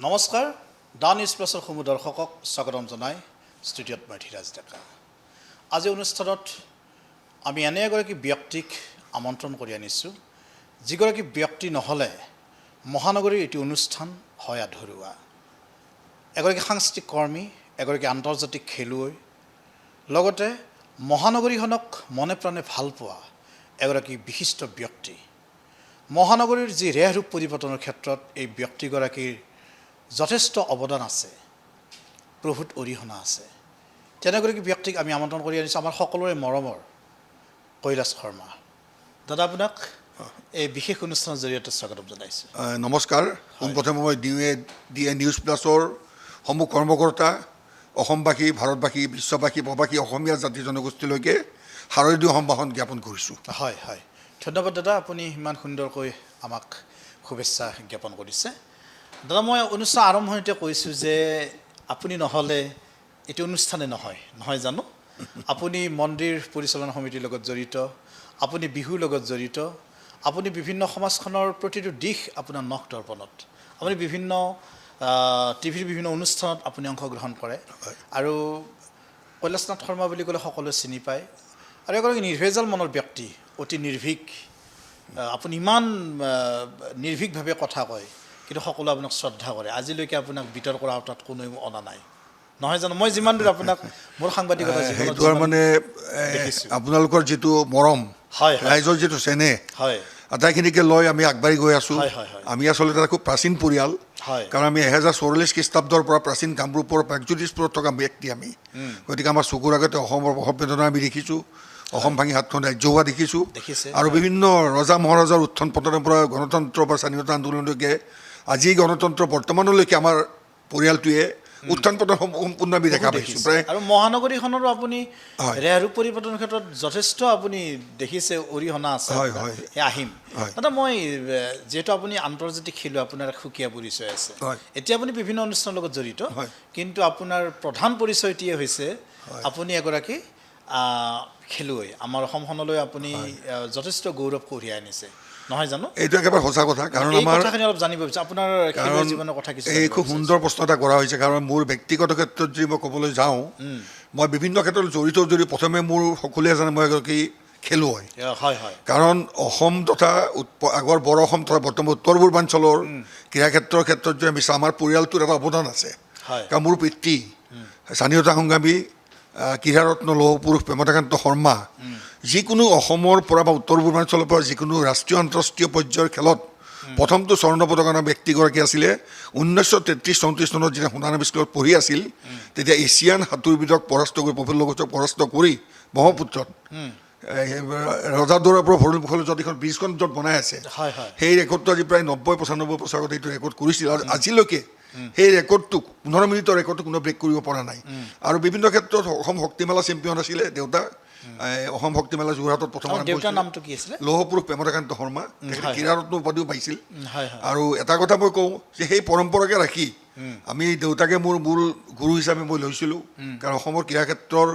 নমস্কাৰ ডান এক্সপ্ৰেছৰ সমূহ দৰ্শকক স্বাগতম জনাই ষ্টুডিঅ'ত মই ধীৰাজ ডেকা। আজি অনুষ্ঠানত আমি এনে এগৰাকী ব্যক্তিক আমন্ত্ৰণ কৰি আনিছোঁ, যিগৰাকী ব্যক্তি নহ'লে মহানগৰীৰ এটি অনুষ্ঠান হয় আধৰুৱা। এগৰাকী সাংস্কৃতিক কৰ্মী, এগৰাকী আন্তৰ্জাতিক খেলুৱৈ, লগতে মহানগৰীখনক মনে প্ৰাণে ভাল পোৱা এগৰাকী বিশিষ্ট ব্যক্তি। মহানগৰীৰ যি ৰেহ ৰূপ পৰিৱৰ্তনৰ ক্ষেত্ৰত এই ব্যক্তিগৰাকীৰ যথেষ্ট অৱদান আছে, প্ৰভূত অৰিহণা আছে। তেনেগৰাকী ব্যক্তিক আমি আমন্ত্ৰণ কৰি আনিছোঁ, আমাৰ সকলোৰে মৰমৰ কৈলাশ শৰ্মা। দাদা, আপোনাক এই বিশেষ অনুষ্ঠানৰ জৰিয়তে স্বাগতম জনাইছোঁ। নমস্কাৰ। পোনপ্ৰথমে মই DA নিউজ প্লাছৰ সমূহ কৰ্মকৰ্তা, অসমবাসী, ভাৰতবাসী, বিশ্ববাসী, প্ৰবাসী, অসমীয়া জাতি জনগোষ্ঠীলৈকে শাৰদীয় সম্ভাষণ জ্ঞাপন কৰিছোঁ। হয় হয়, ধন্যবাদ দাদা, আপুনি ইমান সুন্দৰকৈ আমাক শুভেচ্ছা জ্ঞাপন কৰিছে। দাদা, মই অনুষ্ঠান আৰম্ভণিতে কৈছোঁ যে আপুনি নহ'লে এইটো অনুষ্ঠানে নহয় জানো? আপুনি মন্দিৰ পৰিচালনা সমিতিৰ লগত জড়িত, আপুনি বিহুৰ লগত জড়িত, আপুনি বিভিন্ন সমাজখনৰ প্ৰতিটো দিশ আপোনাৰ নখ দৰ্পণত, আপুনি বিভিন্ন টিভিৰ বিভিন্ন অনুষ্ঠানত আপুনি অংশগ্ৰহণ কৰে। আৰু কৈলাশনাথ শৰ্মা বুলি ক'লে সকলোৱে চিনি পায়, আৰু এগৰাকী নিৰ্ভেজাল মনৰ ব্যক্তি, অতি নিৰ্ভীক। আপুনি ইমান নিৰ্ভীকভাৱে কথা কয়, কিন্তু সকলোৱে আপোনাক শ্ৰদ্ধা কৰে। আজিলৈকে আপোনাক বিতৰ্কৰ আওতাত কোনেও অনা নাই, নহয় জানো? মই যিমান দূৰ আপোনাক মোৰ সাংবাদিকতা সেইটো মানে আপোনালোকৰ যিটো মৰম, ৰাইজৰ যিটো চেনেহ, আটাইখিনিকে লৈ আমি আগবাঢ়ি গৈ আছোঁ। আমি আচলতে এটা খুব প্ৰাচীন পৰিয়াল, কাৰণ আমি 1044 খ্ৰীষ্টাব্দৰ পৰা প্ৰাচীন কামৰূপৰ প্ৰাগজ্যোতিষপুৰত থকা ব্যক্তি আমি। গতিকে আমাৰ চকুৰ আগতে অসমৰ অভ্যুদনা আমি দেখিছোঁ, অসম ভাঙি হাতখন ৰাজ্য হোৱা দেখিছোঁ, আৰু বিভিন্ন ৰজা মহাৰজাৰ উত্থান পতনৰ পৰা গণতন্ত্ৰ বা স্বাধীনতা আন্দোলনলৈকে আজি গণতন্ত্ৰ বৰ্তমানলৈকে আমাৰ পৰিয়ালটোৱে উত্থান পতন সম্পূৰ্ণ আমি দেখা পাইছোঁ প্ৰায়। আৰু মহানগৰীখনৰো আপুনি ৰেহ ৰূপ পৰিৱৰ্তনৰ ক্ষেত্ৰত যথেষ্ট আপুনি দেখিছে অৰিহণা আছে। আহিম দাদা, মই যিহেতু আপুনি আন্তৰ্জাতিক খেলুৱৈ, আপোনাৰ সুকীয়া পৰিচয় আছে, এতিয়া আপুনি বিভিন্ন অনুষ্ঠানৰ লগত জড়িত, কিন্তু আপোনাৰ প্ৰধান পৰিচয়টিয়ে হৈছে আপুনি এগৰাকী খেলুৱৈ। আমাৰ অসমখনলৈ আপুনি যথেষ্ট গৌৰৱ কঢ়িয়াই আনিছে, নহয় জানো? এইটো একেবাৰে সঁচা কথা, কাৰণ আমাৰ অলপ জানিব বিচাৰিছোঁ আপোনাৰ খেলুৱৈ জীৱনৰ কথা কিছু। এই খুব সুন্দৰ প্ৰশ্ন এটা কৰা হৈছে, কাৰণ মোৰ ব্যক্তিগত ক্ষেত্ৰত যদি মই ক'বলৈ যাওঁ, মই বিভিন্ন ক্ষেত্ৰত জড়িত। যদি প্ৰথমে মোৰ সকলোৱে জানে মই এগৰাকী খেলুৱৈ, কাৰণ অসম তথা আগৰ বৰ অসম তথা বৰ্তমান উত্তৰ পূৰ্বাঞ্চলৰ ক্ৰীড়া ক্ষেত্ৰত যদি আমি চাওঁ, আমাৰ পৰিয়ালটোৰ এটা অৱদান আছে। কাৰণ মোৰ পিতৃ স্বাধীনতা সংগ্ৰামী ক্ৰীড়াৰত্ন লৌহ পুৰুষ প্ৰেমতাকান্ত শৰ্মা যিকোনো অসমৰ পৰা বা উত্তৰ পূৰ্বাঞ্চলৰ পৰা যিকোনো ৰাষ্ট্ৰীয় আন্তঃৰাষ্ট্ৰীয় পৰ্যায়ৰ খেলত প্ৰথমটো স্বৰ্ণ পদক অনা ব্যক্তিগৰাকী আছিলে। 1933-34 চনত যেতিয়া সোণাৰাম স্কুলত পঢ়ি আছিল, তেতিয়া এছিয়ান সাঁতোৰবিদক পৰাস্ত কৰি, প্ৰফুল্ল ঘোষক পৰাস্ত কৰি ব্ৰহ্মপুত্ৰত ৰজাদৌৰাৰ পৰা ভৰলুমুখলৈ য'ত এখন ব্ৰিজখন য'ত বনাই আছে, সেই ৰেকৰ্ডটো আজি প্ৰায় 90-95 বছৰ আগতে এইটো ৰেকৰ্ড কৰিছিল। আৰু আজিলৈকে সেই ৰেকৰ্ডটো 15 মিনিটৰ ৰেকৰ্ডটো কোনো ব্ৰেক কৰিব পৰা নাই। আৰু বিভিন্ন ক্ষেত্ৰত অসম শক্তিমেলা চেম্পিয়ন আছিলে দেউতা। অসম শক্তিমেলা যোৰহাটত প্ৰথম নামটো কি আছিলে? লৌহ পুৰুষ প্ৰেমতাকান্ত শৰ্মা, ক্ৰীড়াৰত্ন উপাধিও পাইছিল। আৰু এটা কথা মই কওঁ যে সেই পৰম্পৰাকে ৰাখি আমি দেউতাকে মোৰ মূল গুৰু হিচাপে মই লৈছিলোঁ। কাৰণ অসমৰ ক্ৰীড়া ক্ষেত্ৰৰ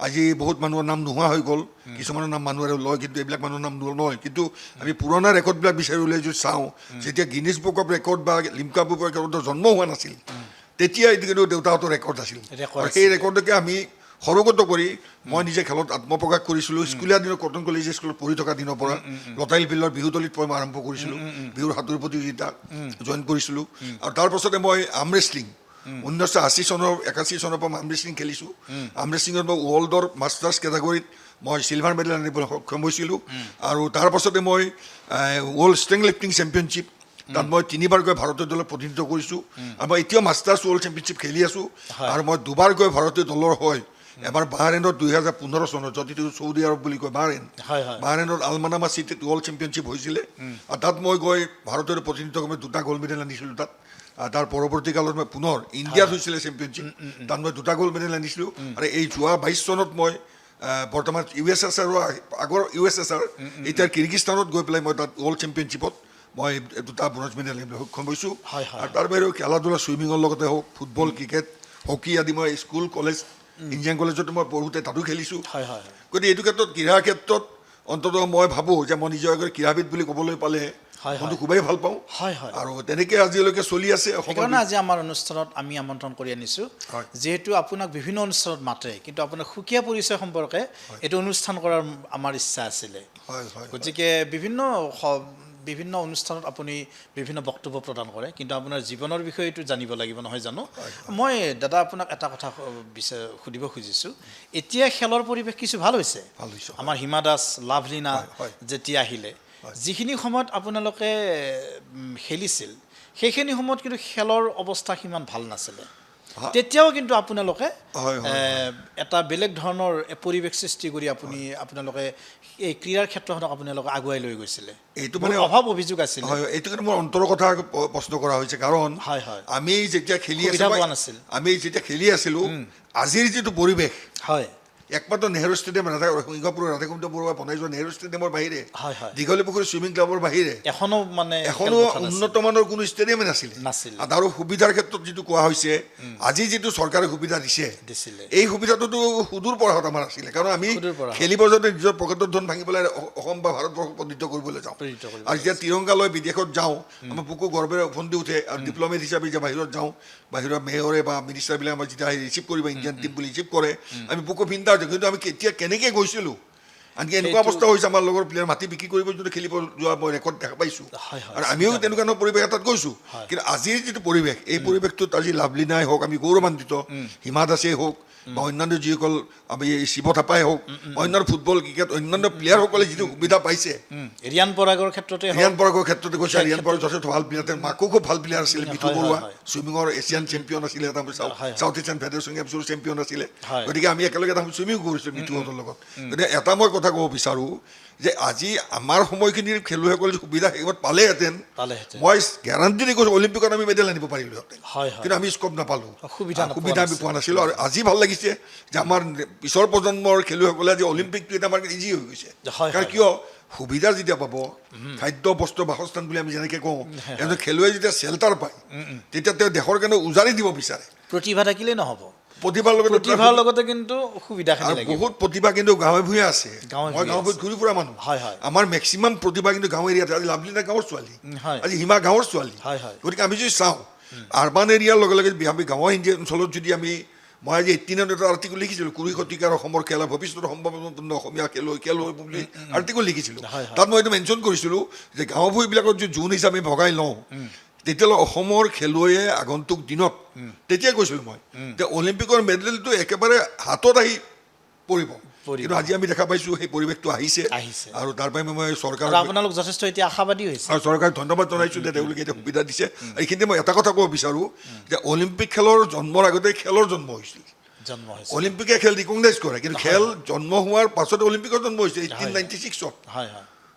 আজি বহুত মানুহৰ নাম নোহোৱা হৈ গ'ল, কিছুমানৰ নাম মানুহে লয়, কিন্তু এইবিলাক মানুহৰ নাম নলয়। কিন্তু আমি পুৰণা ৰেকৰ্ডবিলাক বিচাৰি উলিয়াই যদি চাওঁ, যেতিয়া গিনিজ বুক অফ ৰেকৰ্ড বা লিমকা বুক অফ ৰেকৰ্ডৰ জন্ম হোৱা নাছিল, তেতিয়া কিন্তু দেউতাহঁতৰ ৰেকৰ্ড আছিল। আৰু সেই ৰেকৰ্ডকে আমি সৰুগত কৰি মই নিজে খেলত আত্মপ্ৰকাশ কৰিছিলোঁ। স্কুলীয়া দিনত কটন কলেজ স্কুলত পঢ়ি থকা দিনৰ পৰা লতাইল ফিল্ডৰ বিহুতলীত মই আৰম্ভ কৰিছিলোঁ, বিহুৰ সাঁতোৰ প্ৰতিযোগিতা জইন কৰিছিলোঁ। আৰু তাৰপাছতে মই আৰ্ম ৰেচলিং 1980 চনৰ 81 চনৰ পৰা আৰ্ম ৰেচলিং খেলিছোঁ। আৰ্ম ৰেচলিঙত মই ৱৰ্ল্ডৰ মাষ্টাৰ্ছ কেটাগৰীত মই চিলভাৰ মেডেল আনিবলৈ সক্ষম হৈছিলোঁ। আৰু তাৰপাছতে মই ৱৰ্ল্ড ষ্ট্ৰেংথ লিফ্টিং চেম্পিয়নশ্বিপ, তাত মই 3বাৰকৈ ভাৰতীয় দলক প্ৰতিনিধিত্ব কৰিছোঁ। আৰু মই এতিয়াও মাষ্টাৰ্ছ ৱৰ্ল্ড চেম্পিয়নশ্বিপ খেলি আছোঁ। আৰু মই 2বাৰকৈ ভাৰতীয় দলৰ হৈ, এবাৰ বাহৰেইনত 2015 চনত, যদিটো চৌদি আৰব বুলি কয় বাহৰেইনত আলমানামা চিটিত ৱৰ্ল্ড চেম্পিয়নশ্বিপ হৈছিলে। আৰু তাত মই গৈ ভাৰতৰ প্ৰতিনিধিত্ব কৰি 2টা গ'ল্ড মেডেল আনিছিলোঁ তাত। তাৰ পৰৱৰ্তী কালত মই পুনৰ ইণ্ডিয়াত হৈছিলে চেম্পিয়নশ্বিপ, তাত মই 2টা গ'ল্ড মেডেল আনিছিলোঁ। আৰু এই যোৱা 22 চনত মই বৰ্তমান USSR আগৰ USSR এতিয়া কিৰ্গিস্তানত গৈ পেলাই মই তাত ৱৰ্ল্ড চেম্পিয়নশ্বিপত মই 2টা ব্ৰঞ্জ মেডেল আনিবলৈ সক্ষম হৈছোঁ। আৰু তাৰ বাহিৰেও খেলা ধূলা চুইমিঙৰ লগতে হওক, ফুটবল, ক্ৰিকেট, হকী আদি মই স্কুল, কলেজ, ইঞ্জিনিয়াৰিং কলেজতো মই পঢ়োঁতে তাতো খেলিছোঁ। গতিকে এইটো ক্ষেত্ৰত ক্ৰীড়াৰ ক্ষেত্ৰত অন্ততঃ মই ভাবোঁ যে মই নিজৰ এগৰাকী ক্ৰীড়াবিদ বুলি ক'বলৈ পালে হয়, মনটো খুবেই ভাল পাওঁ হয় হয় আৰু তেনেকৈ আজিলৈকে চলি আছে সেইকাৰণে আজি আমাৰ অনুষ্ঠানত আমি আমন্ত্ৰণ কৰি আনিছোঁ হয়। যিহেতু আপোনাক বিভিন্ন অনুষ্ঠানত মাতে কিন্তু আপোনাৰ সুকীয়া পৰিচয় সম্পৰ্কে এইটো অনুষ্ঠান কৰাৰ আমাৰ ইচ্ছা আছিলে হয় হয় গতিকে বিভিন্ন অনুষ্ঠানত আপুনি বিভিন্ন বক্তব্য প্ৰদান কৰে কিন্তু আপোনাৰ জীৱনৰ বিষয়ে এইটো জানিব লাগিব নহয় জানো মই দাদা আপোনাক এটা কথা সুধিব খুজিছোঁ এতিয়া খেলৰ পৰিৱেশ কিছু ভাল হৈছে ভাল হৈছে আমাৰ হিমা দাস লাভলীনা হয়। যেতিয়া আহিলে যিখিনি সময়ত আপোনালোকে খেলিছিল সেইখিনি সময়ত কিন্তু খেলৰ অৱস্থা সিমান ভাল নাছিলে তেতিয়াও কিন্তু আপোনালোকে এটা বেলেগ ধৰণৰ পৰিৱেশ সৃষ্টি কৰি আপোনালোকে এই ক্ৰীড়াৰ ক্ষেত্ৰখনক আপোনালোকে আগুৱাই লৈ গৈছিলে এইটো মানে অভাৱ অভিযোগ আছিল হয় এইটো কিন্তু মোৰ অন্তৰৰ কথা প্ৰশ্ন কৰা হৈছে কাৰণ আমি যেতিয়া খেলি আছিলোঁ আজিৰ যিটো পৰিৱেশ হয় একমাত্ৰ নেহেৰু ষ্টেডিয়াম সিংহপুৰৰ ৰাধাকুমাৰ বৰুৱাই বনাই যোৱা নেহেৰু ষ্টেডিয়ামৰ বাহিৰে দীঘলী পুখুৰী চুইমিং ক্লাবৰ বাহিৰে এখনো উন্নত মানৰ কোনো ষ্টেডিয়ামে নাছিলে আৰু সুবিধাৰ ক্ষেত্ৰত যিটো কোৱা হৈছে আজি যিটো চৰকাৰে সুবিধা দিছে এই সুবিধাটোতো সুদূৰ পৰাহত আমাৰ আছিলে কাৰণ আমি খেলিব যাওঁতে নিজৰ পকেটৰ ধন ভাঙি পেলাই অসম বা ভাৰতবৰ্ষক প্ৰতিনিধিত্ব কৰিবলৈ যাওঁ আৰু যেতিয়া তিৰংগা লৈ বিদেশত যাওঁ আমাৰ বুকু গৰ্বেৰে উফন্দি উঠে আৰু ডিপ্ল'মেট হিচাপে যেতিয়া বাহিৰত যাওঁ বাহিৰৰ মেয়ৰে বা মিনিষ্টাৰবিলাক আমাৰ যেতিয়া ৰিচিভ কৰিব ইণ্ডিয়ান টীম বুলি ৰিচিভ কৰে আমি বুকু পিন্ধা কিন্তু আমি কেতিয়া কেনেকৈ গৈছিলোঁ আনকি এনেকুৱা অৱস্থা হৈছে আমাৰ লগৰ প্লেয়াৰ মাটি বিক্ৰী কৰিব যদি খেলিব যোৱা মই ৰেকৰ্ড দেখা পাইছোঁ আৰু আমিও তেনেকুৱা ধৰণৰ পৰিৱেশ এটাত গৈছোঁ কিন্তু আজিৰ যিটো পৰিৱেশ এই পৰিৱেশটোত আজি লাভলীনাই হওক আমি গৌৰৱান্বিত হিমা দাসেই হওক বা অন্যান্য যিসকল আমি শিৱ থাপাই হওক অন্যান্য ফুটবল ক্ৰিকেট অন্যান্য প্লেয়াৰসকলে যিটো সুবিধা পাইছে ৰিয়ান পৰাগৰ ক্ষেত্ৰতে কৈছে ৰিয়ান পৰাগ যথেষ্ট ভাল প্লেয়াৰ তেওঁৰ মাকো খুব ভাল প্লেয়াৰ আছিলে মিঠু বৰুৱা চুইমিঙৰ এছিয়ান চেম্পিয়ন আছিলে এটা চাউথ এছিয়ান ফেডাৰেশ্যন গেমছৰ চেম্পিয়ন আছিলে গতিকে আমি একেলগে এটা চুইমিং কৰিছিলোঁ মিঠুহঁতৰ লগত গতিকে এটা মই কথা ক'ব বিচাৰোঁ যে আজি আমাৰ সময়খিনিৰ খেলুৱৈসকলে সুবিধা সেইসময়ত পালেহেঁতেন মই গেৰাণ্টি দি কৈছোঁ অলিম্পিকত আমি মেডেল আনিব পাৰিলোহেঁতেন কিন্তু আমি স্ক'প নাপালোঁ সুবিধা আমি পোৱা নাছিলোঁ আৰু আজি ভাল লাগিছে যে আমাৰ পিছৰ প্ৰজন্মৰ খেলুৱৈসকলে আজি অলিম্পিকটো এটা আমাৰ ইজি হৈ গৈছে কাৰণ কিয় সুবিধা যেতিয়া পাব খাদ্য বস্ত্ৰ বাসস্থান বুলি আমি যেনেকৈ কওঁ এজন খেলুৱৈ যেতিয়া চেল্টাৰ পায় তেতিয়া তেওঁ দেশৰ কাৰণে উজাৰি দিব বিচাৰে প্ৰতিভা থাকিলেই নহ'ব প্ৰতিভাৰ লগতে কিন্তু সুবিধাখিনি লাগিব বহুত প্ৰতিভা কিন্তু গাঁৱে ভূঞে আছে মই গাঁৱে ভূঞে ঘূৰি ফুৰা মানুহ আমাৰ মেক্সিমাম প্ৰতিভা কিন্তু গাঁও এৰিয়াতে আজি লাভলীনা গাঁৱৰ ছোৱালী আজি হিমা গাঁৱৰ ছোৱালী গতিকে আমি যদি চাওঁ আৰ্বান এৰিয়াৰ লগে লগে আমি গাঁৱৰ অঞ্চলত যদি আমি মই আজি 18ত এটা আৰ্টিকল লিখিছিলোঁ 20 শতিকাৰ অসমৰ খেলা ভৱিষ্যতৰ সম্ভাৱনাপূৰ্ণ অসমীয়া খেলুৱৈ বুলি আৰ্টিকল লিখিছিলোঁ তাত মই এইটো মেনশ্যন কৰিছিলোঁ যে গাঁও ভূঞবিলাকত যদি জোন হিচাপে ভগাই লওঁ তেতিয়াহ'লে অসমৰ খেলুৱৈয়ে আগন্তুক দিনত তেতিয়াই কৈছিলোঁ মই যে অলিম্পিকৰ মেডেলটো একেবাৰে হাতত আহি পৰিব কিন্তু আজি আমি দেখা পাইছোঁ সেই পৰিৱেশটো আহিছে আৰু তাৰ বাবে মই চৰকাৰক আপোনালোক যথেষ্ট এতিয়া আশাবাদী হৈছে আৰু চৰকাৰক ধন্যবাদ জনাইছোঁ যে তেওঁলোকে এতিয়া সুবিধা দিছে এইখিনিতে মই এটা কথা ক'ব বিচাৰোঁ যে অলিম্পিক খেলৰ জন্মৰ আগতে খেলৰ জন্ম হৈছিল অলিম্পিকে খেল ৰিকগনাইজ কৰে কিন্তু খেল জন্ম হোৱাৰ পাছতে অলিম্পিকৰ জন্ম হৈছে 1896ত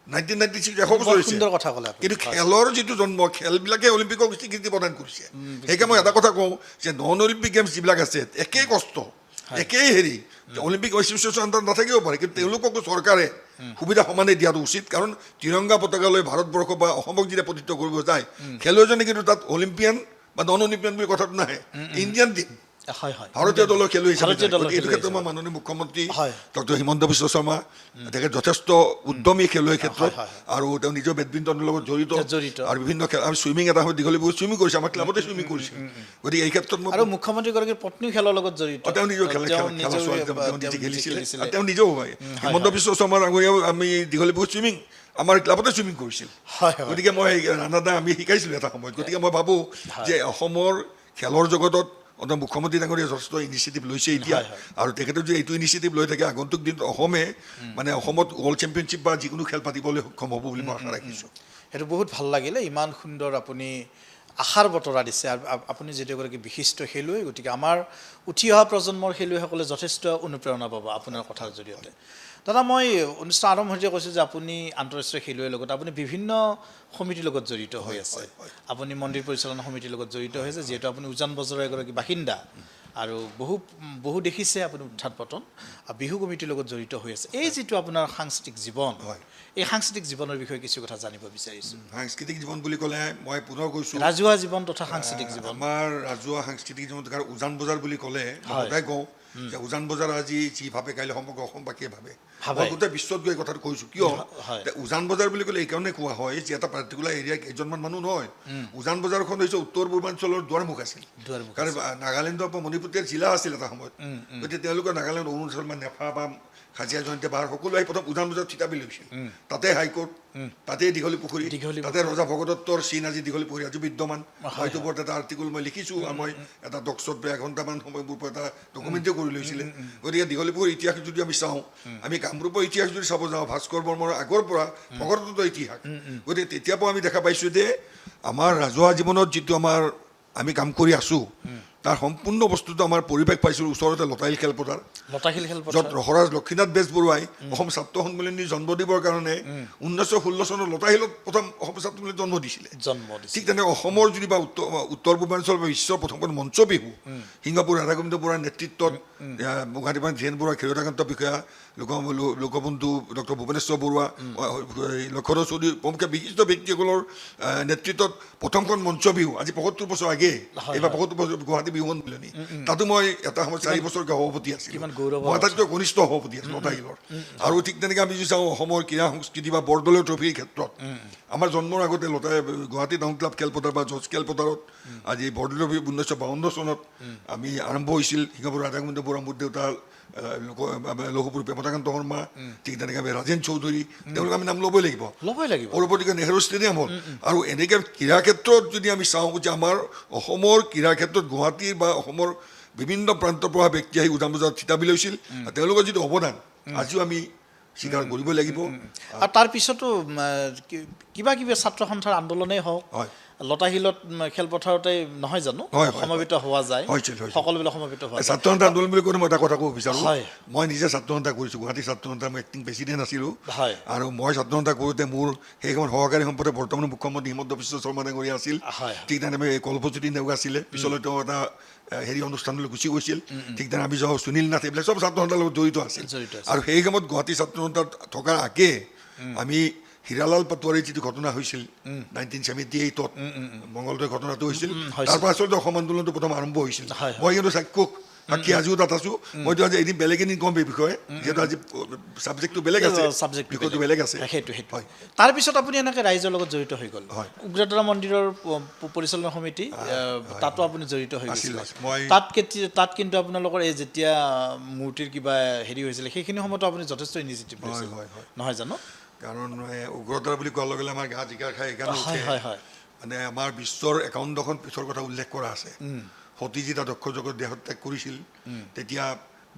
1996 100 বছৰ হৈছে কিন্তু খেলৰ যিটো জন্ম খেলবিলাকে অলিম্পিকক স্বীকৃতি প্ৰদান কৰিছে সেইকাৰণে মই এটা কথা কওঁ যে নন অলিম্পিক গেমছ যিবিলাক আছে একেই কষ্ট একেই হেৰি অলিম্পিক এছ'চিয়েশ্যন আণ্ডাৰত নাথাকিব পাৰে কিন্তু তেওঁলোককো চৰকাৰে সুবিধা সমানে দিয়াটো উচিত কাৰণ তিৰংগা পতাকালৈ ভাৰতবৰ্ষ বা অসমক যেতিয়া প্ৰতিনিধিত্ব কৰিব যায় খেলুৱৈজনে কিন্তু তাত অলিম্পিয়ান বা নন অলিম্পিয়ান বুলি কথাটো নাহে ইণ্ডিয়ান টিম ভাৰতীয় দলৰ খেলুৱৈ হিচাপে এইটো ক্ষেত্ৰত মই মাননীয় মুখ্যমন্ত্ৰী ডক্টৰ হিমন্ত বিশ্ব শৰ্মা তেখেত যথেষ্ট উদ্যমী খেলুৱৈ ক্ষেত্ৰত আৰু তেওঁ নিজৰ বেডমিণ্টনৰ লগত জড়িত আৰু বিভিন্ন খেল আমি চুইমিং এটা সময় দীঘলী পুখুৰীত চুইমিং কৰিছোঁ আমাৰ ক্লাবতে চুইমিং কৰিছোঁ গতিকে এই ক্ষেত্ৰত মই আৰু মুখ্যমন্ত্ৰীগৰাকীৰ পত্নীও খেলৰ লগত জড়িত তেওঁ নিজৰ নিজে খেলিছিলে তেওঁ নিজেও হয় হিমন্ত বিশ্ব শৰ্মাৰ আগেও আমি দীঘলী পুখুৰীত চুইমিং আমাৰ ক্লাবতে চুইমিং কৰিছিল গতিকে মই ৰাণাদা আমি শিকাইছিলোঁ এটা সময়ত গতিকে মই ভাবোঁ যে অসমৰ খেলৰ জগতত মুখ্যমন্ত্ৰী ডাঙৰীয়া যথেষ্ট ইনিচিয়েটিভ লৈছে এতিয়া আৰু তেখেতে যদি এইটো ইনিচিয়েটিভ লৈ থাকে আগন্তুক দিনত অসমে মানে অসমত ৱৰ্ল্ড চেম্পিয়নশ্বিপ বা যিকোনো খেল পাতিবলৈ সক্ষম হ'ব বুলি মই আশা ৰাখিছোঁ সেইটো বহুত ভাল লাগিলে ইমান সুন্দৰ আপুনি আশাৰ বতৰা দিছে আৰু আপুনি যিটো এগৰাকী বিশিষ্ট খেলুৱৈ গতিকে আমাৰ উঠি অহা প্ৰজন্মৰ খেলুৱৈসকলে যথেষ্ট অনুপ্ৰেৰণা পাব আপোনাৰ কথাৰ জৰিয়তে দাদা মই অনুষ্ঠান আৰম্ভণিতে কৈছোঁ যে আপুনি আন্তঃৰাষ্ট্ৰীয় খেলুৱৈৰ লগত আপুনি বিভিন্ন সমিতিৰ লগত জড়িত হৈ আছে আপুনি মন্দিৰ পৰিচালনা সমিতিৰ লগত জড়িত হৈছে যিহেতু আপুনি উজান বজাৰৰ এগৰাকী বাসিন্দা আৰু বহু দেখিছে আপুনি উত্থান পতন বিহু কমিটিৰ লগত জড়িত হৈ আছে এই যিটো আপোনাৰ সাংস্কৃতিক জীৱন এই সাংস্কৃতিক জীৱনৰ বিষয়ে কিছু কথা জানিব বিচাৰিছোঁ সাংস্কৃতিক জীৱন বুলি ক'লে মই পুনৰ কৈছোঁ ৰাজহুৱা জীৱন তথা সাংস্কৃতিক জীৱন আমাৰ ৰাজহুৱা সাংস্কৃতিক জীৱন উজান বজাৰ বুলি ক'লে মই সদায় কওঁ যে উজান বজাৰ আজি যিভাৱে কাইলৈ সমগ্ৰ অসমবাসীয়ে ভাবে ভাবে। মই গোটেই বিশ্বত গৈ এই কথাটো কৈছোঁ কিয় হয়। যে উজান বজাৰ বুলি ক'লে এইকাৰণে কোৱা হয় যে এটা পাৰ্টিকুলাৰ এৰিয়া কেইজনমান মানুহ নহয় উজান বজাৰখন হৈছে উত্তৰ পূৰ্বাঞ্চলৰ দুৱাৰমুখ আছিল দুৱাৰমুখ কাৰণ নাগালেণ্ডৰ পৰা মণিপুৰৰ জিলা আছিল এটা সময়ত গতিকে তেওঁলোকৰ নাগালেণ্ড অৰুণাচল বা নেফা বা খাজিয়া জয়ন্তী পাহাৰ সকলো আহি প্ৰথম উজান বজাৰত থিতাপি লৈছিল তাতে হাইকোৰ্ট তাতে দীঘলী পুখুৰী তাতে ৰজা ভগদত্তৰ চিন আজি দীঘলী পুখুৰী আজি বিদ্যমান হয়তো ওপৰত এটা আৰ্টিকল মই লিখিছোঁ আৰু মই এটা ডক্সত এঘণ্টামান সময় মোৰ পৰা এটা ডকুমেণ্টেই কৰি লৈছিলে গতিকে দীঘলী পুখুৰীৰ ইতিহাস যদি আমি চাওঁ আমি কামৰূপৰ ইতিহাস যদি চাব যাওঁ ভাস্কৰ বৰ্মাৰ আগৰ পৰা ভগদত্তৰ ইতিহাস গতিকে তেতিয়াৰ পৰা আমি দেখা পাইছোঁ যে আমাৰ ৰাজহুৱা জীৱনত যিটো আমাৰ আমি কাম কৰি আছোঁ তাৰ সম্পূৰ্ণ বস্তুটো আমাৰ পৰিৱেশ পাইছিলোঁ ওচৰতে লতাশিল খেলপথাৰ য'ত ৰসৰাজ লক্ষীনাথ বেজবৰুৱাই অসম ছাত্ৰ সন্মিলনীৰ জন্ম দিবৰ কাৰণে 1916 চনত লতাশিলত প্ৰথম অসম ছাত্ৰ সন্মিলনীত জন্ম দিছিলে ঠিক তেনেকৈ অসমৰ যদি বা উত্তৰ পূৰ্বাঞ্চল বা বিশ্বৰ প্ৰথমখন মঞ্চ বিহু সিংহপুৰ ৰাধাগোবিন্দ বৰুৱাৰ নেতৃত্বত গুৱাহাটী পৰা ধীৰেন বৰুৱা ক্ষীৰোদাকান্ত বিষয়া লোকবন্ধু ডক্টৰ ভূৱনেশ্বৰ বৰুৱা লক্ষধৰ চৌধুৰী প্ৰমুখ বিশিষ্ট ব্যক্তিসকলৰ নেতৃত্বত প্ৰথমখন মঞ্চ বিহু আজি ৭৫ বছৰ আগে এইবাৰ ৭৫ বছৰ গুৱাহাটী বিহু সন্মিলনী তাতো মই এটা সময়ত ৪ বছৰকৈ সভাপতি আছিলোঁ মই আটাইতকৈ ঘনিষ্ঠ সভাপতি আছিলোঁ লতাশিলৰ আৰু ঠিক তেনেকৈ আমি যদি চাওঁ অসমৰ ক্ৰীড়া সংস্কৃতি বা বৰদলৈ ট্ৰফিৰ ক্ষেত্ৰত আমাৰ জন্মৰ আগতে গুৱাহাটী টাউন ক্লাব খেলপথাৰ বা জজ খেলপথাৰত আজি বৰদলৈ ট্ৰফি 1952 চনত আমি আৰম্ভ হৈছিল সিংহপুৰ ৰাধাগোবিন্দ বৰুৱা মোৰ দেউতা লৌহপুৰ প্ৰেমতাকান্ত শৰ্মা ঠিক তেনেকৈ আমি ৰাজেন চৌধুৰী তেওঁলোক আমি নাম ল'বই লাগিব পৰৱৰ্তীকে নেহেৰু ষ্টেডিয়াম হ'ল আৰু এনেকৈ ক্ৰীড়া ক্ষেত্ৰত যদি আমি চাওঁ যে আমাৰ অসমৰ ক্ৰীড়া ক্ষেত্ৰত গুৱাহাটীৰ বা অসমৰ বিভিন্ন প্ৰান্তৰ পৰা ব্যক্তি আহি উজান বজাৰত থিতাপি লৈছিল তেওঁলোকৰ যিটো অৱদান আজিও আমি স্বীকাৰ কৰিব লাগিব আৰু তাৰপিছতো কিবা কিবি ছাত্ৰ সন্থাৰ আন্দোলনেই হওক লতাশিলত খেলপথাৰতে নহয় জানো সমবেত হোৱা যায় সকলোবিলাক সমবেত হোৱা যায় ছাত্ৰ সন্থা আন্দোলন বুলি ক'লে মই এটা কথা ক'ব বিচাৰোঁ মই নিজে ছাত্ৰ সন্থা কৰিছোঁ গুৱাহাটী ছাত্ৰ সন্থাৰ মই এক্টিং প্ৰেছিডেণ্ট আছিলোঁ আৰু মই ছাত্ৰ সন্থা কৰোঁতে মোৰ সেই সময়ত সহকাৰী সম্পাদক বৰ্তমান মুখ্যমন্ত্ৰী হিমন্ত বিশ্ব শৰ্মা ডাঙৰীয়া আছিল ঠিক তেনেকৈ কল্পজ্যোতি নেওগ আছিলে পিছলৈ তেওঁ এটা অনুষ্ঠানলৈ গুচি গৈছিল ঠিক তেনে আমি যাওঁ সুনীল নাথ এইবিলাক চব ছাত্ৰ সন্থাৰ লগত জড়িত আছিল আৰু সেই সময়ত গুৱাহাটী ছাত্ৰ সন্থাত থকাৰ আগে আমি হীৰালাল পাটোৱাৰীৰ যিটো ঘটনা হৈছিল 1978ত মংগলদৈ ঘটনাটো হৈছিল তাৰ পৰা আচলতে অসম আন্দোলনটো প্ৰথম আৰম্ভ হৈছিল মই কিন্তু সাক্ষী আজিও তাত আছোঁ মইতো আজি এদিন বেলেগ এদিন ক'ম এই বিষয়ে যিহেতু আজি ছাবজেক্টটো বেলেগ আছে বিষয়টো বেলেগ আছে সেইটো তাৰপিছত আপুনি এনেকৈ ৰাইজৰ লগত জড়িত হৈ গ'ল উগ্ৰতাৰা মন্দিৰৰ পৰিচালনা সমিতি তাতো আপুনি জড়িত হৈ গৈছিল তাত কিন্তু আপোনালোকৰ এই যেতিয়া মূৰ্তিৰ কিবা হেৰি হৈছিলে সেইখিনি সময়তো আপুনি যথেষ্ট ইনিচিয়েটিভ লৈছিল নহয় জানো কাৰণ উগ্ৰতাৰা বুলি কোৱাৰ লগে লগে আমাৰ গা জিকাৰ খাই সেইকাৰণে মানে আমাৰ বিশ্বৰ 51খন পীঠৰ কথা উল্লেখ কৰা আছে সতী যেতিয়া দক্ষ জগত দেহত্যাগ কৰিছিল তেতিয়া